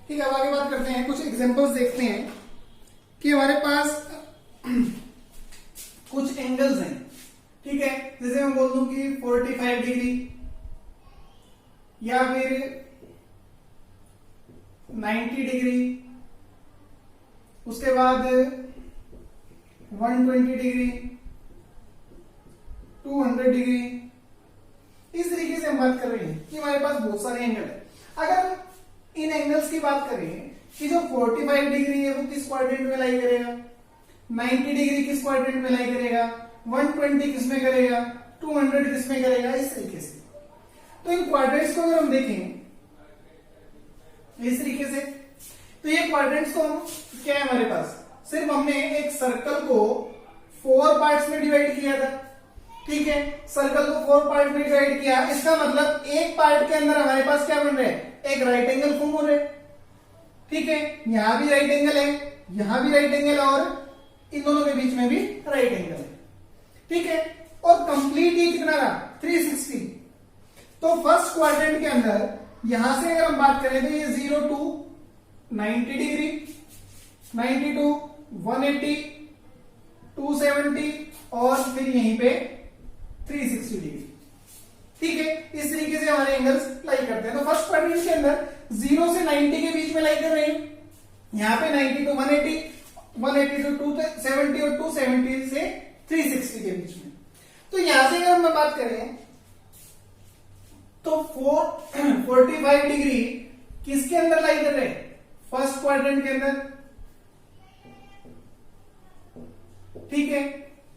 ठीक है, अब आगे बात करते हैं, कुछ एग्जांपल्स देखते हैं कि हमारे पास कुछ एंगल्स हैं। ठीक है, जैसे मैं बोल दूं कि 45 डिग्री या फिर 90 डिग्री, उसके बाद 120 डिग्री, 200 डिग्री। इस तरीके से हम बात कर रहे हैं कि हमारे पास बहुत सारे एंगल है। अगर इन एंगल्स की बात करें कि जो 45 डिग्री है वो किस क्वाड्रेंट में लाई करेगा, 90 डिग्री किस क्वाड्रेंट में लाई करेगा, 120 किस में करेगा, 200 किस में करेगा, इस तरीके से। तो इन क्वाड्रेंट्स को अगर हम देखें इस तरीके से, तो ये क्वाड्रेंट्स को हम क्या है हमारे पास, सिर्फ हमने एक सर्कल को 4 पार्ट्स में डिवाइड किया था। ठीक है, सर्कल को 4 पार्ट में डिवाइड किया, इसका मतलब एक पार्ट के अंदर हमारे पास क्या बन रहा है, एक राइट एंगल फॉर्म हो रहा है। ठीक है, यहां भी राइट एंगल है, यहां भी राइट एंगल है, और इन दोनों के बीच में भी राइट एंगल है। ठीक है, और कंप्लीट ये कितना रहा, 360। तो फर्स्ट क्वाड्रेंट के अंदर यहां से अगर हम बात करें तो ये 0 टू 90 डिग्री, 90 टू 180, 270 और फिर यहीं पे 360 डिग्री। ठीक है, इस तरीके से हमारे एंगल्स लाई करते हैं। तो फर्स्ट क्वाड्रेंट के अंदर 0 से 90 के बीच में लाई कर रहे हैं, यहां पे 90 टू 180, 180 टू 270 और 270 से 360 के बीच में। तो यहां से अगर हम बात करें तो 45 डिग्री किसके अंदर लाई कर रहे हैं, फर्स्ट क्वाड्रेंट के अंदर। ठीक है,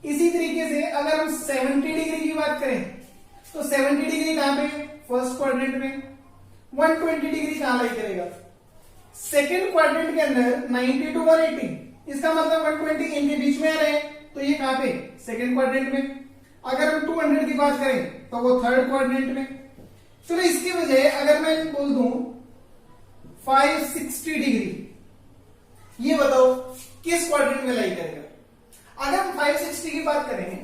इसी तरीके से अगर हम 70 डिग्री की बात करें तो 70 डिग्री कहां पे, फर्स्ट क्वाड्रेंट में। 120 डिग्री कहां लाई करेगा, सेकेंड क्वाड्रेंट के अंदर 90 टू 180, इसका मतलब 120 इनके बीच में आ रहे हैं, तो ये कहां पे, सेकेंड क्वाड्रेंट में। अगर हम 200 की बात करें तो वो थर्ड क्वाड्रेंट में। चलो इसकी वजह अगर मैं बोल दूं 560 डिग्री, ये बताओ किस क्वाड्रेंट में लाई करेगा। अगर हम 560 की बात करें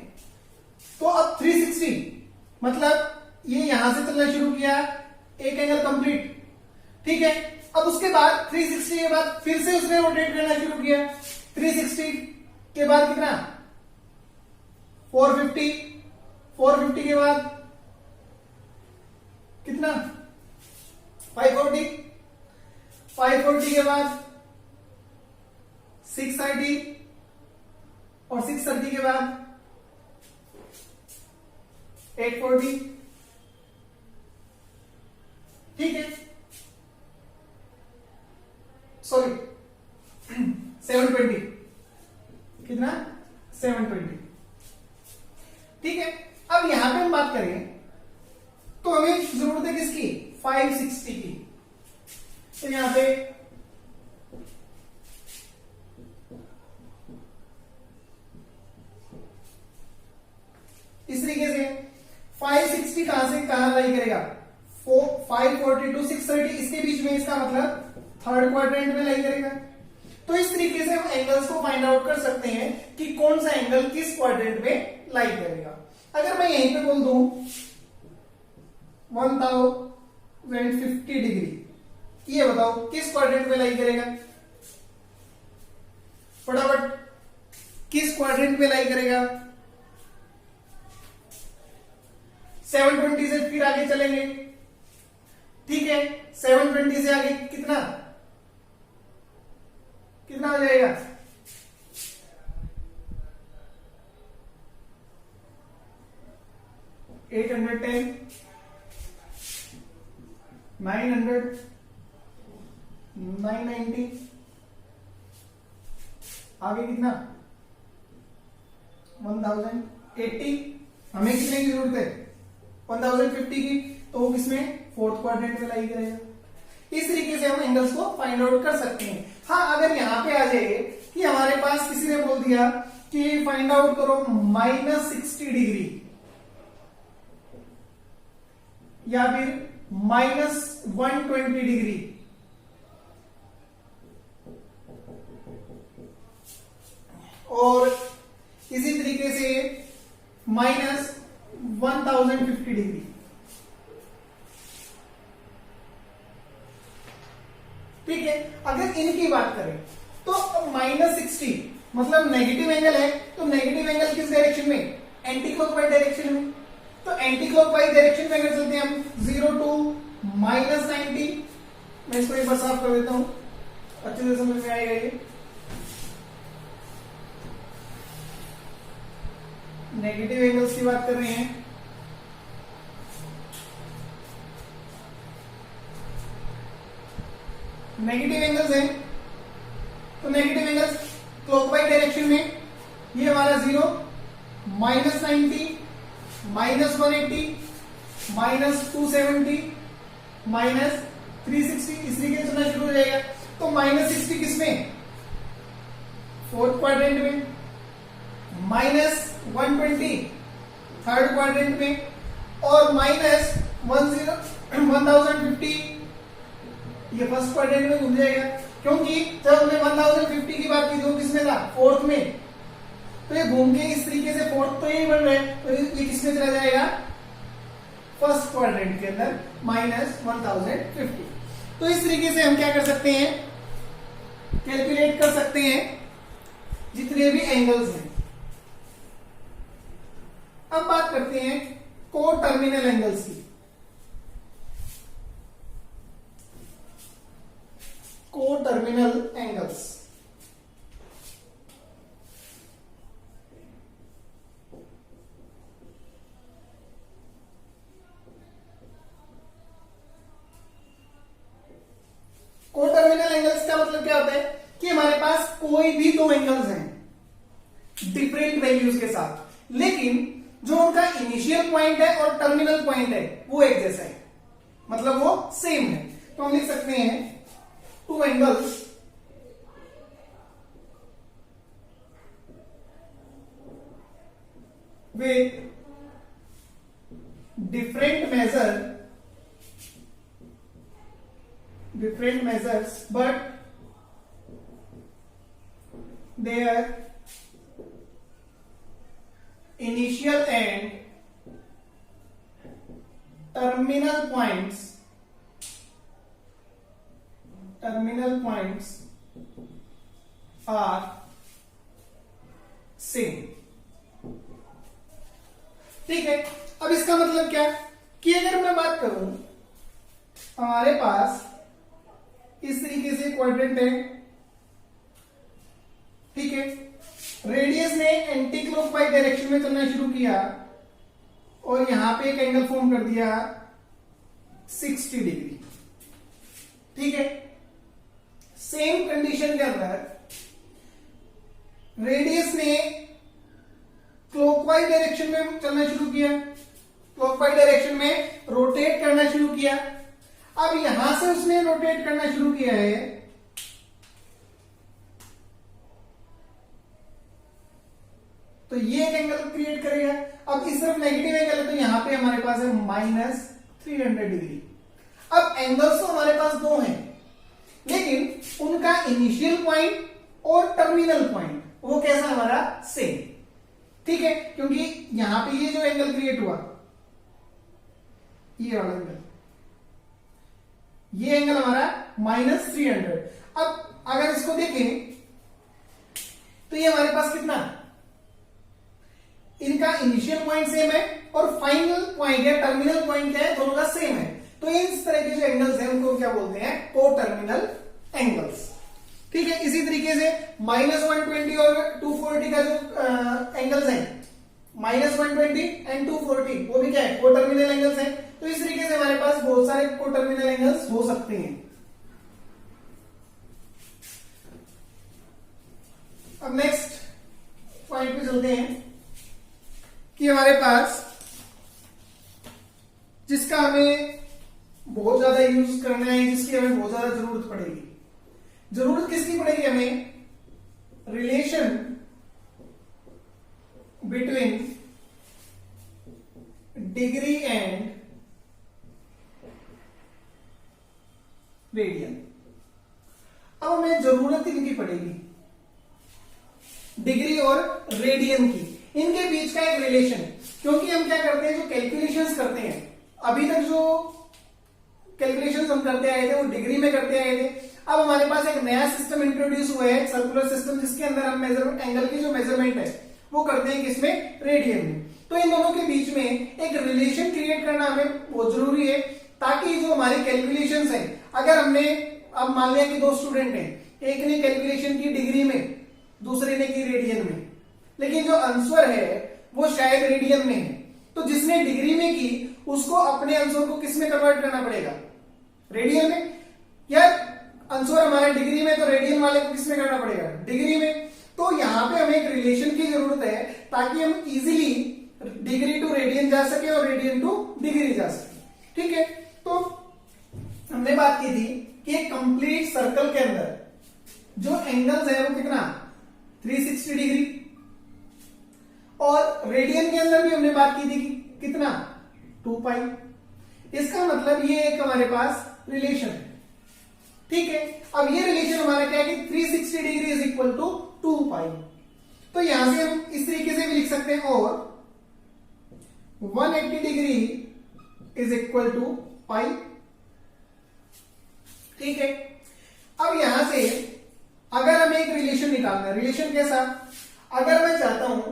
तो अब 360 मतलब ये यहां से चलना शुरू किया, एक एंगल कंप्लीट। ठीक है, अब उसके बाद 360 के बाद फिर से उसने रोटेट करना शुरू किया, 360 के बाद कितना, 450, 450 के बाद कितना, 540, 540 के बाद 630 और 630 के बाद 840। ठीक है, सॉरी 720, ठीक है, अब यहां पे हम बात करें तो हमें जरूरत है किसकी, 560 की। तो यहां पे इस तरीके से 560 कहां से कहां लाई करेगा, 540 to 630 इसके बीच में, इसका मतलब थर्ड क्वाड्रेंट में लाई करेगा। तो इस तरीके से हम एंगल्स को फाइंड आउट कर सकते हैं कि कौन सा एंगल किस क्वाड्रेंट में लाई करेगा। अगर मैं यहीं पे बोल दूं 1050 डिग्री, ये बताओ किस क्वाड्रेंट में लाई करेगा, फटाफट किस क्वाड्रेंट में लाई करेगा। 720 से फिर आगे चलेंगे, ठीक है, 720 से आगे कितना कितना हो जाएगा, 810, 900, 990, आगे कितना 1080। हमें कितने की जरूरत है, 1050 की, तो वो किसमें, फोर्थ क्वाड्रेंट में लाई करेगा। इस तरीके से हम एंगल्स को फाइंड आउट कर सकते हैं। हाँ, अगर यहां पे आ जाए कि हमारे पास किसी ने बोल दिया कि फाइंड आउट करो -60 डिग्री या फिर -120 डिग्री, और इसी तरीके से -1050 डिग्री, ठीक है। अगर इनकी बात करें तो -60 मतलब नेगेटिव एंगल है, तो नेगेटिव एंगल किस डायरेक्शन में, एंटी क्लॉकवाइज डायरेक्शन में। तो एंटी क्लॉकवाइज डायरेक्शन में अगर चलते हैं हम 0 to -90, मैं इसको एक बार साफ कर देता हूं, अच्छे से समझ में आएगा ये। नेगेटिव एंगल्स की बात कर रहे हैं, नेगेटिव एंगल्स है, तो नेगेटिव एंगल्स क्लॉकवाइज डायरेक्शन में ये हमारा 0, -90, -180, -270, -360, इस तरीके से चलना शुरू हो जाएगा। तो -60 किसमें, फोर्थ क्वाड्रेंट में, -120 थर्ड क्वाड्रेंट में, और -1050 ये फर्स्ट क्वाड्रेंट में घूम जाएगा, क्योंकि जब हमने 1050 की बात की थी वो किसमें था, फोर्थ में। तो ये घूम के इस तरीके से फोर्थ तो यही बन रहा है, तो ये किसमें चला जाएगा, फर्स्ट क्वाड्रेंट के अंदर, -1050। तो इस तरीके से हम क्या कर सकते हैं, कैलकुलेट कर सकते हैं जितने भी एंगल्स हैं। अब बात करते हैं को टर्मिनल एंगल्स की। को टर्मिनल एंगल्स, को टर्मिनल एंगल्स का मतलब क्या होता है कि हमारे पास कोई भी दो एंगल्स हैं डिफरेंट वैल्यूज के साथ, लेकिन जो उनका इनिशियल पॉइंट है और टर्मिनल पॉइंट है वो एक जैसा है, मतलब वो सेम है। तो हम लिख सकते हैं two angles with different measures but their initial and terminal points are same। ठीक है, अब इसका मतलब क्या कि अगर मैं बात करूं, हमारे पास इस तरीके से क्वाड्रेंट है, ठीक है, रेडियस ने एंटी क्लॉकवाइज डायरेक्शन में चलना शुरू किया और यहां पे एक एंगल फॉर्म कर दिया 60 डिग्री, ठीक है। सेम कंडीशन के अंदर रेडियस ने क्लॉकवाइज डायरेक्शन में चलना शुरू किया, क्लॉकवाइज डायरेक्शन में रोटेट करना शुरू किया। अब यहां से उसने रोटेट करना शुरू किया है, तो ये एक एंगल क्रिएट करेगा। अब इस तरफ नेगेटिव एंगल है, तो यहां पे हमारे पास है -300 डिग्री। अब एंगल्स तो हमारे पास दो हैं, लेकिन उनका इनिशियल पॉइंट और टर्मिनल पॉइंट वो कैसा हमारा सेम, ठीक है, क्योंकि यहां पे ये जो एंगल क्रिएट हुआ, ये वाला एंगल, ये एंगल हमारा -300। अब अगर इसको देखें तो ये हमारे पास कितना, इनका इनिशियल पॉइंट सेम है और फाइनल पॉइंट या टर्मिनल पॉइंट क्या है, दोनों का सेम है। तो इस तरह के जो एंगल्स हैं उनको क्या बोलते हैं, को टर्मिनल एंगल्स, ठीक है। इसी तरीके से -120 और 240 का जो एंगल्स हैं, -120 एंड 240, वो भी क्या है, को टर्मिनल एंगल्स हैं। तो इस तरीके से हमारे पास बहुत सारे को टर्मिनल एंगल्स हो सकते हैं। अब नेक्स्ट पॉइंट पे चलते हैं कि हमारे पास जिसका हमें बहुत ज्यादा यूज करना है, जिसकी हमें बहुत ज्यादा जरूरत पड़ेगी। जरूरत किसकी पड़ेगी हमें, relation between degree and radian. अब हमें जरूरत इनकी पड़ेगी, डिग्री और रेडियन की, इनके बीच का एक रिलेशन। क्योंकि हम क्या करते हैं, जो कैलकुलेशंस करते हैं, अभी तक जो कैलकुलेशंस हम करते आए थे वो डिग्री में करते आए थे। अब हमारे पास एक नया सिस्टम इंट्रोड्यूस हुआ है, सर्कुलर सिस्टम, जिसके अंदर हम मेजरमेंट, एंगल की जो मेजरमेंट है वो करते हैं किसमें, रेडियन में। तो इन दोनों के बीच में एक रिलेशन क्रिएट करना हमें बहुत जरूरी है, ताकि जो हमारी कैलकुलेशंस है, अगर हमने, अब मान लिया कि दो स्टूडेंट हैं, एक ने कैलकुलेशन की डिग्री में, दूसरे ने की रेडियन में, लेकिन जो आंसर है वो शायद रेडियन में है, तो जिसने डिग्री में की उसको अपने आंसर को किस में कन्वर्ट करना पड़ेगा, रेडियन में। या आंसर हमारा डिग्री में, तो रेडियन वाले को किस में करना पड़ेगा, डिग्री में। तो यहां पे हमें एक रिलेशन की जरूरत है, ताकि हम इजीली डिग्री टू रेडियन जा सके और रेडियन टू डिग्री जा सके, ठीक है। तो हमने बात की थी कि एक कंप्लीट सर्कल के अंदर जो एंगल्स है वो कितना, 360 डिग्री, और रेडियन के अंदर भी हमने बात की थी कि कितना, 2 पाई। इसका मतलब ये एक हमारे पास रिलेशन है, ठीक है। अब ये रिलेशन हमारा क्या है कि 360 डिग्री इज इक्वल टू 2 पाई। तो यहां से हम इस तरीके से भी लिख सकते हैं, और 180 डिग्री इज इक्वल टू पाई, ठीक है। अब यहां से अगर हमें एक रिलेशन निकालना है, रिलेशन कैसा, अगर मैं चाहता हूं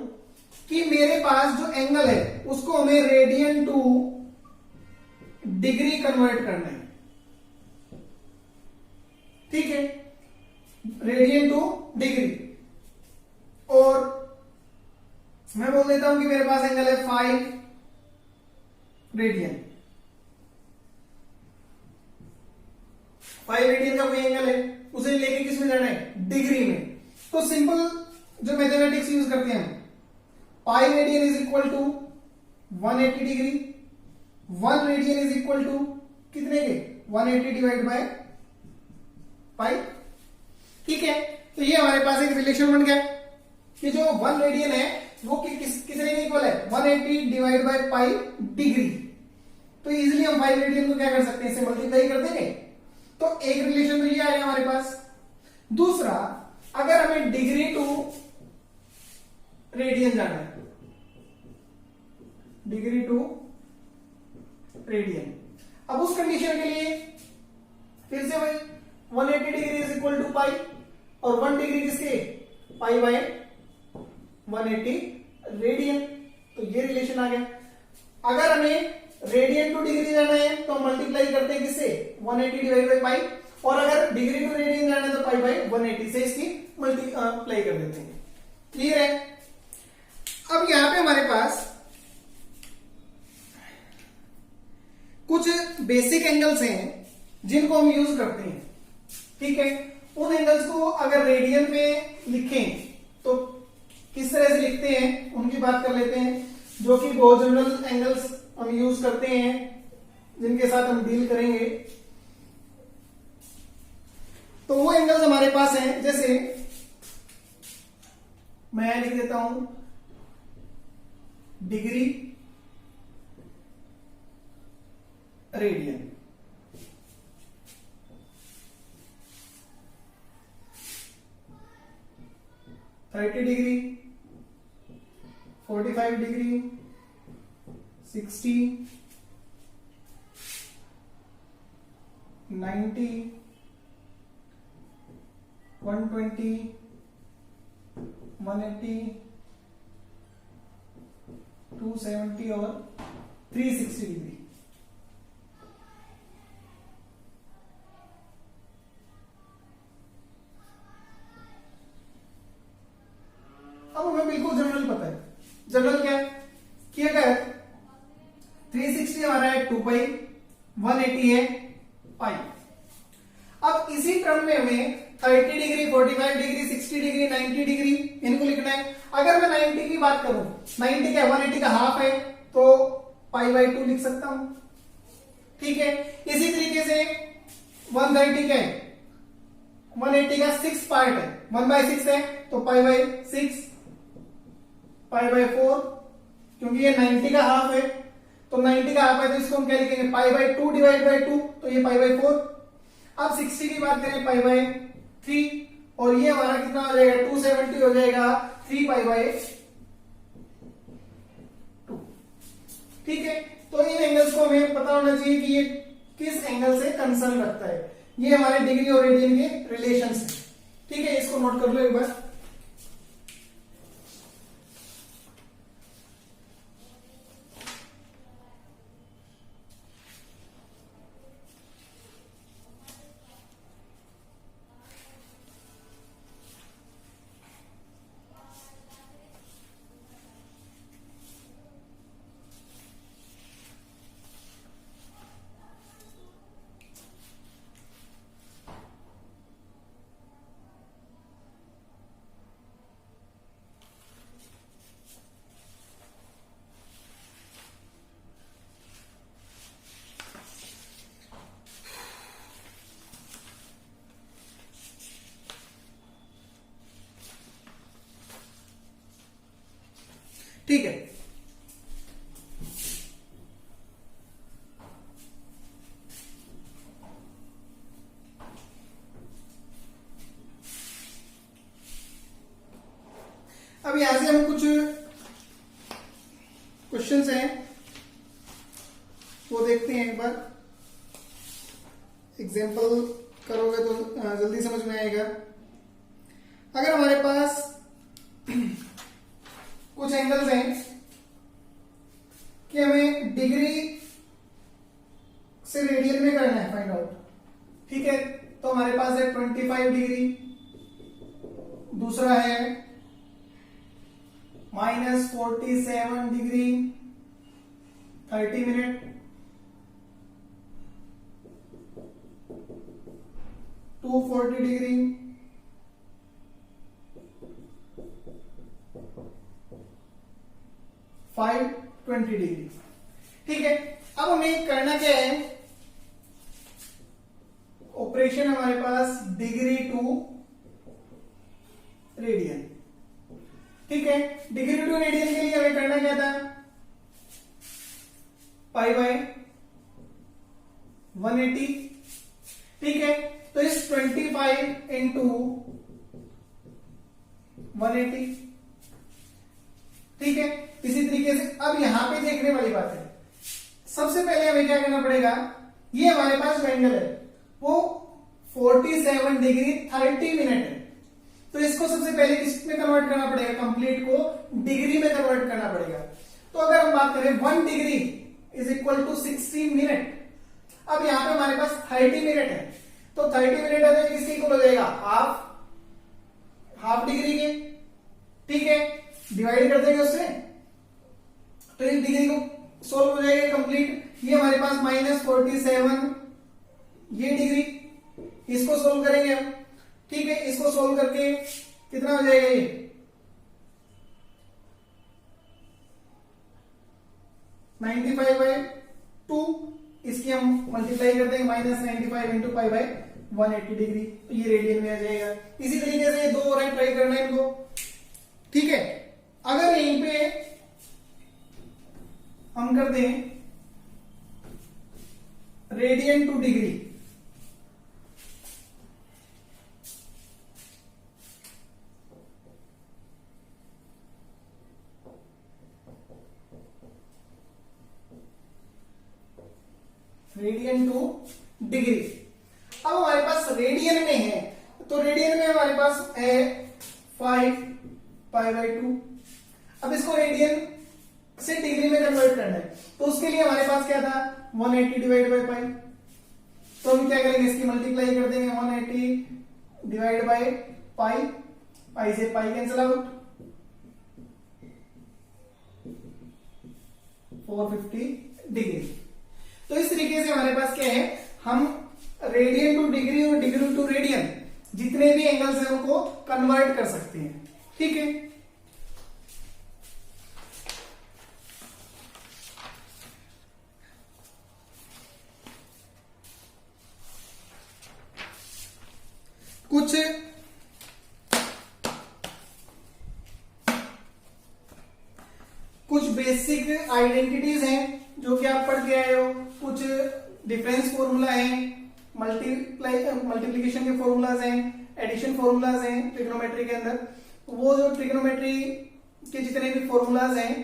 कि मेरे पास जो एंगल है उसको हमें रेडियन टू डिग्री कन्वर्ट करना है, ठीक है, रेडियन टू डिग्री, और मैं बोल देता हूं कि मेरे पास एंगल है 5 रेडियन। 5 रेडियन का कोई एंगल है, उसे लेके किस में जाना है, डिग्री में। तो सिंपल जो मैथमेटिक्स यूज करते हैं, pi radian is equal to 180 degree, 1 radian is equal to कितने के, 180 डिवाइड बाय पाई, ठीक है। तो ये हमारे पास एक रिलेशन बन गया कि जो 1 रेडियन है वो कितने के इक्वल है, 180 डिवाइड बाय पाई डिग्री। तो इजीली हम 5 रेडियन को क्या कर सकते हैं, इसे मल्टीप्लाई कर देंगे। तो एक रिलेशन तो ये आएगा हमारे पास। दूसरा, अगर हमें डिग्री टू रेडियन जाना है, डिग्री टू रेडियन, अब उस कंडीशन के लिए फिर से वही 180 डिग्री इज इक्वल टू पाई, और 1 डिग्री किसके, पाई बाय 180 रेडियन। तो ये रिलेशन आ गया। अगर हमें रेडियन टू डिग्री जाना है तो मल्टीप्लाई करते हैं किससे, 180 डिवाइड बाय पाई, और अगर डिग्री टू रेडियन जाना है तो पाई बाय 180 से इसकी मल्टीप्लाई कर देते हैं। क्लियर है। अब यहां पे हमारे पास कुछ बेसिक एंगल्स हैं जिनको हम यूज करते हैं, ठीक है। उन एंगल्स को अगर रेडियन में लिखें तो किस तरह से लिखते हैं उनकी बात कर लेते हैं, जो कि बहुत जनरल एंगल्स हम यूज करते हैं, जिनके साथ हम डील करेंगे। तो वो एंगल्स हमारे पास हैं, जैसे मैं लिख देता हूं degree, radian. Thirty degree, 45 degree, 60, 90, 120, 180, 270 और 360 डिग्री। अब हमें बिल्कुल जनरल पता है। जनरल क्या है कि अगर 360 हमारा है 2 पाई, 180 है पाई। अब इसी टर्म में हमें 30 डिग्री, 45 डिग्री, 60 डिग्री, 90 डिग्री इनको लिखना है। अगर मैं 90 की बात करूं, 90 का 180 का हाफ है, तो पाई बाई 2 लिख सकता हूं। ठीक है, इसी तरीके से 130 का है, 180 का 6 पार्ट है, 1/6 है, तो पाई बाई 6, पाई बाई 4, क्योंकि ये 90 का हाफ है, तो 90 का हाफ है, तो इसको हम क्या लिखेंगे, पाई बाई 2 डिवाइड बाई 2, तो ये पाई बाई 4। अब 60 की बात करें, पाई बाई 3, और ये हमारा कितना हो जाएगा, 270 हो जाएगा 3 पाई बाई 2। ठीक है, तो इन एंगल्स को हमें पता होना चाहिए कि ये किस एंगल से कंसर्न रखता है। ये हमारे डिग्री और रेडियन के रिलेशन है। ठीक है, इसको नोट कर लो एक बार। ठीक है, अब यहां से हम कुछ क्वेश्चंस हैं वो देखते हैं। एक बार एग्जांपल करोगे तो जल्दी समझ में आएगा। अगर हमारे पास कुछ एंगल्स हैं कि हमें डिग्री से रेडियन में करना है फाइंड आउट। ठीक है, तो हमारे पास है 25 डिग्री, दूसरा है -47 डिग्री 30 मिनट, 240 डिग्री, 520 डिग्री। ठीक है, अब हमें करना क्या है, ऑपरेशन हमारे पास डिग्री टू रेडियन। ठीक है, डिग्री टू रेडियन के लिए हमें करना क्या था, पाई बाय 180। ठीक है, तो इस 25 इंटू 180। ठीक है, इसी तरीके से अब यहां पे देखने वाली बात है, सबसे पहले हमें क्या करना पड़ेगा, ये हमारे पास जो एंगल है वो 47 डिग्री 30 मिनट है, तो इसको सबसे पहले किस में कन्वर्ट करना पड़ेगा, कंप्लीट को डिग्री में कन्वर्ट करना पड़ेगा। तो अगर हम बात करें 1 degree is equal to 60 minute, अब यहां पे हमारे पास 30 मिनट है, तो 30 मिनट है तो किसके इक्वल हो जाएगा, हाफ डिग्री के। ठीक है, डिवाइड कर देंगे उससे, तो इस डिग्री को सोल्व हो जाएगा कंप्लीट। ये हमारे पास -47 ये डिग्री, इसको सोल्व करेंगे हम। ठीक है, इसको सोल्व करके कितना हो जाएगा, ये 95/2, इसकी हम मल्टीप्लाई कर देंगे -95 इंटू पाई बाय 180 डिग्री, तो ये रेडियन में आ जाएगा। इसी तरीके से दो और ट्राई करना है इनको, ठीक है। अगर यहीं पे हम कर दें radian two degree, radian two degree, अब हमारे पास रेडियन में है, तो रेडियन में हमारे पास है 5π/2। अब इसको रेडियन से डिग्री में कन्वर्ट करना है, तो उसके लिए हमारे पास क्या था 180 डिवाइड बाय पाई, तो हम क्या करेंगे इसकी मल्टीप्लाई कर देंगे 180 डिवाइड बाय पाई, पाई से पाई कैंसिल आउट, 450 डिग्री। तो इस तरीके से हमारे पास क्या है, हम रेडियन टू डिग्री और डिग्री टू रेडियन जितने भी एंगल्स हैं उनको कन्वर्ट कर सकते हैं, ठीक है। कुछ बेसिक आइडेंटिटीज हैं जो कि आप पढ़ के आए हो, कुछ डिफरेंस फॉर्मूला है, मल्टीप्लिकेशन के फॉर्मूलाज हैं, एडिशन फॉर्मूलाज हैं ट्रिग्नोमेट्री के अंदर। वो जो ट्रिग्नोमेट्री के जितने भी फॉर्मूलाज हैं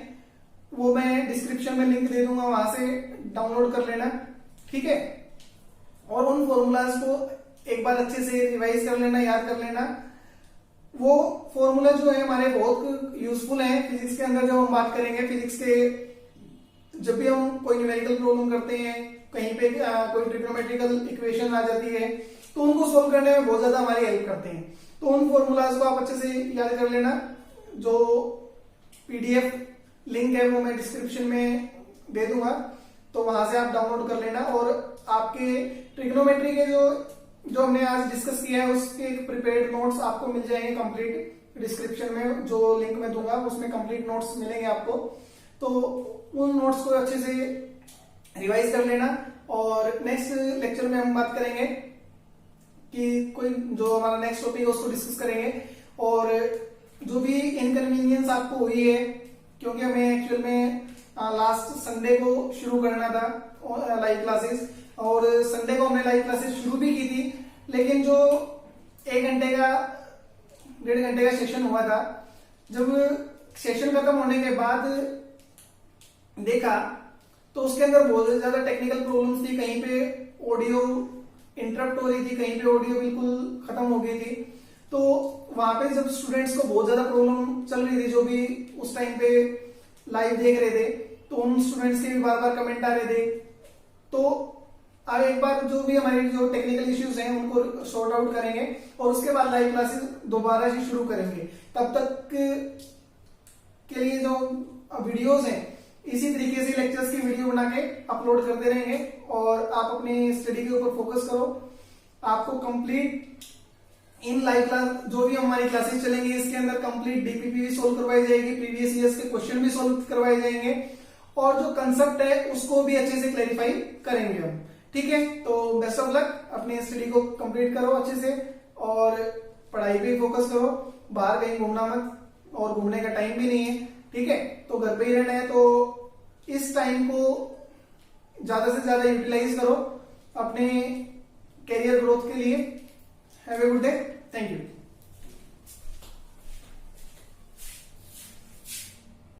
वो मैं डिस्क्रिप्शन में लिंक दे दूंगा, वहां से डाउनलोड कर लेना, ठीक है। और उन फॉर्मूलाज को एक बार अच्छे से रिवाइज कर लेना, याद कर लेना। वो फॉर्मूला जो है हमारे बहुत यूजफुल है फिजिक्स के अंदर। जब हम बात करेंगे फिजिक्स के, जब भी हम कोई न्यूमेरिकल प्रॉब्लम करते हैं, कहीं पे कोई ट्रिग्नोमेट्रिकल इक्वेशन आ जाती है, तो उनको सोल्व करने में बहुत ज्यादा हमारी हेल्प करते हैं। तो उन फॉर्मूलाज को आप अच्छे से याद कर लेना। जो पीडीएफ लिंक है वो मैं डिस्क्रिप्शन में दे दूंगा, तो वहां से आप डाउनलोड कर लेना। और आपके ट्रिग्नोमेट्री के जो हमने आज डिस्कस किया है उसके प्रिपेयर्ड नोट्स आपको मिल जाएंगे कंप्लीट डिस्क्रिप्शन में। जो लिंक मैं दूंगा उसमें कंप्लीट नोट्स मिलेंगे आपको, तो उन नोट्स को अच्छे से रिवाइज कर लेना। और नेक्स्ट लेक्चर में हम बात करेंगे कि कोई जो हमारा नेक्स्ट टॉपिक है उसको डिस्कस करेंगे। और जो भी इनकन्वीनियंस आपको हुई है, क्योंकि हमें एक्चुअल में लास्ट संडे को शुरू करना था लाइव क्लासेस, और संडे को हमने लाइव क्लासेस शुरू भी की थी, लेकिन जो 1 घंटे का 1.5 घंटे का सेशन हुआ था, जब सेशन खत्म होने के बाद देखा तो उसके अंदर बहुत ज्यादा टेक्निकल प्रॉब्लम्स थी। कहीं पे ऑडियो इंटरप्ट हो रही थी, कहीं पे ऑडियो बिल्कुल खत्म हो गई थी। तो वहां पे जब स्टूडेंट्स को बहुत ज्यादा प्रॉब्लम चल रही थी, जो भी उस टाइम पे लाइव देख रहे थे, तो उन स्टूडेंट्स के भी बार बार कमेंट आ रहे थे। तो अब एक बार जो भी हमारे जो टेक्निकल इश्यूज हैं उनको सॉर्ट आउट करेंगे और उसके बाद लाइव क्लासेस दोबारा से शुरू करेंगे। तब तक के लिए जो वीडियोस हैं इसी तरीके से लेक्चर्स की वीडियो बना के अपलोड करते रहेंगे, और आप अपनी स्टडी के ऊपर फोकस करो। आपको कंप्लीट इन लाइव क्लास जो भी हमारी क्लासेस चलेंगी इसके अंदर कंप्लीट डीपीपी भी सोल्व करवाई जाएगी, प्रीवियस ईयर्स के क्वेश्चन भी सोल्व करवाए जाएंगे, और जो कंसेप्ट है उसको भी अच्छे से क्लैरिफाई करेंगे हम, ठीक है। तो बेस्ट ऑफ लक, अपनी स्टडी को कंप्लीट करो अच्छे से और पढ़ाई पे फोकस करो। बाहर कहीं घूमना मत, और घूमने का टाइम भी नहीं है, ठीक है। तो घर पे ही रहना है, तो इस टाइम को ज्यादा से ज्यादा यूटिलाइज करो अपने कैरियर ग्रोथ के लिए। Have a good day, thank you.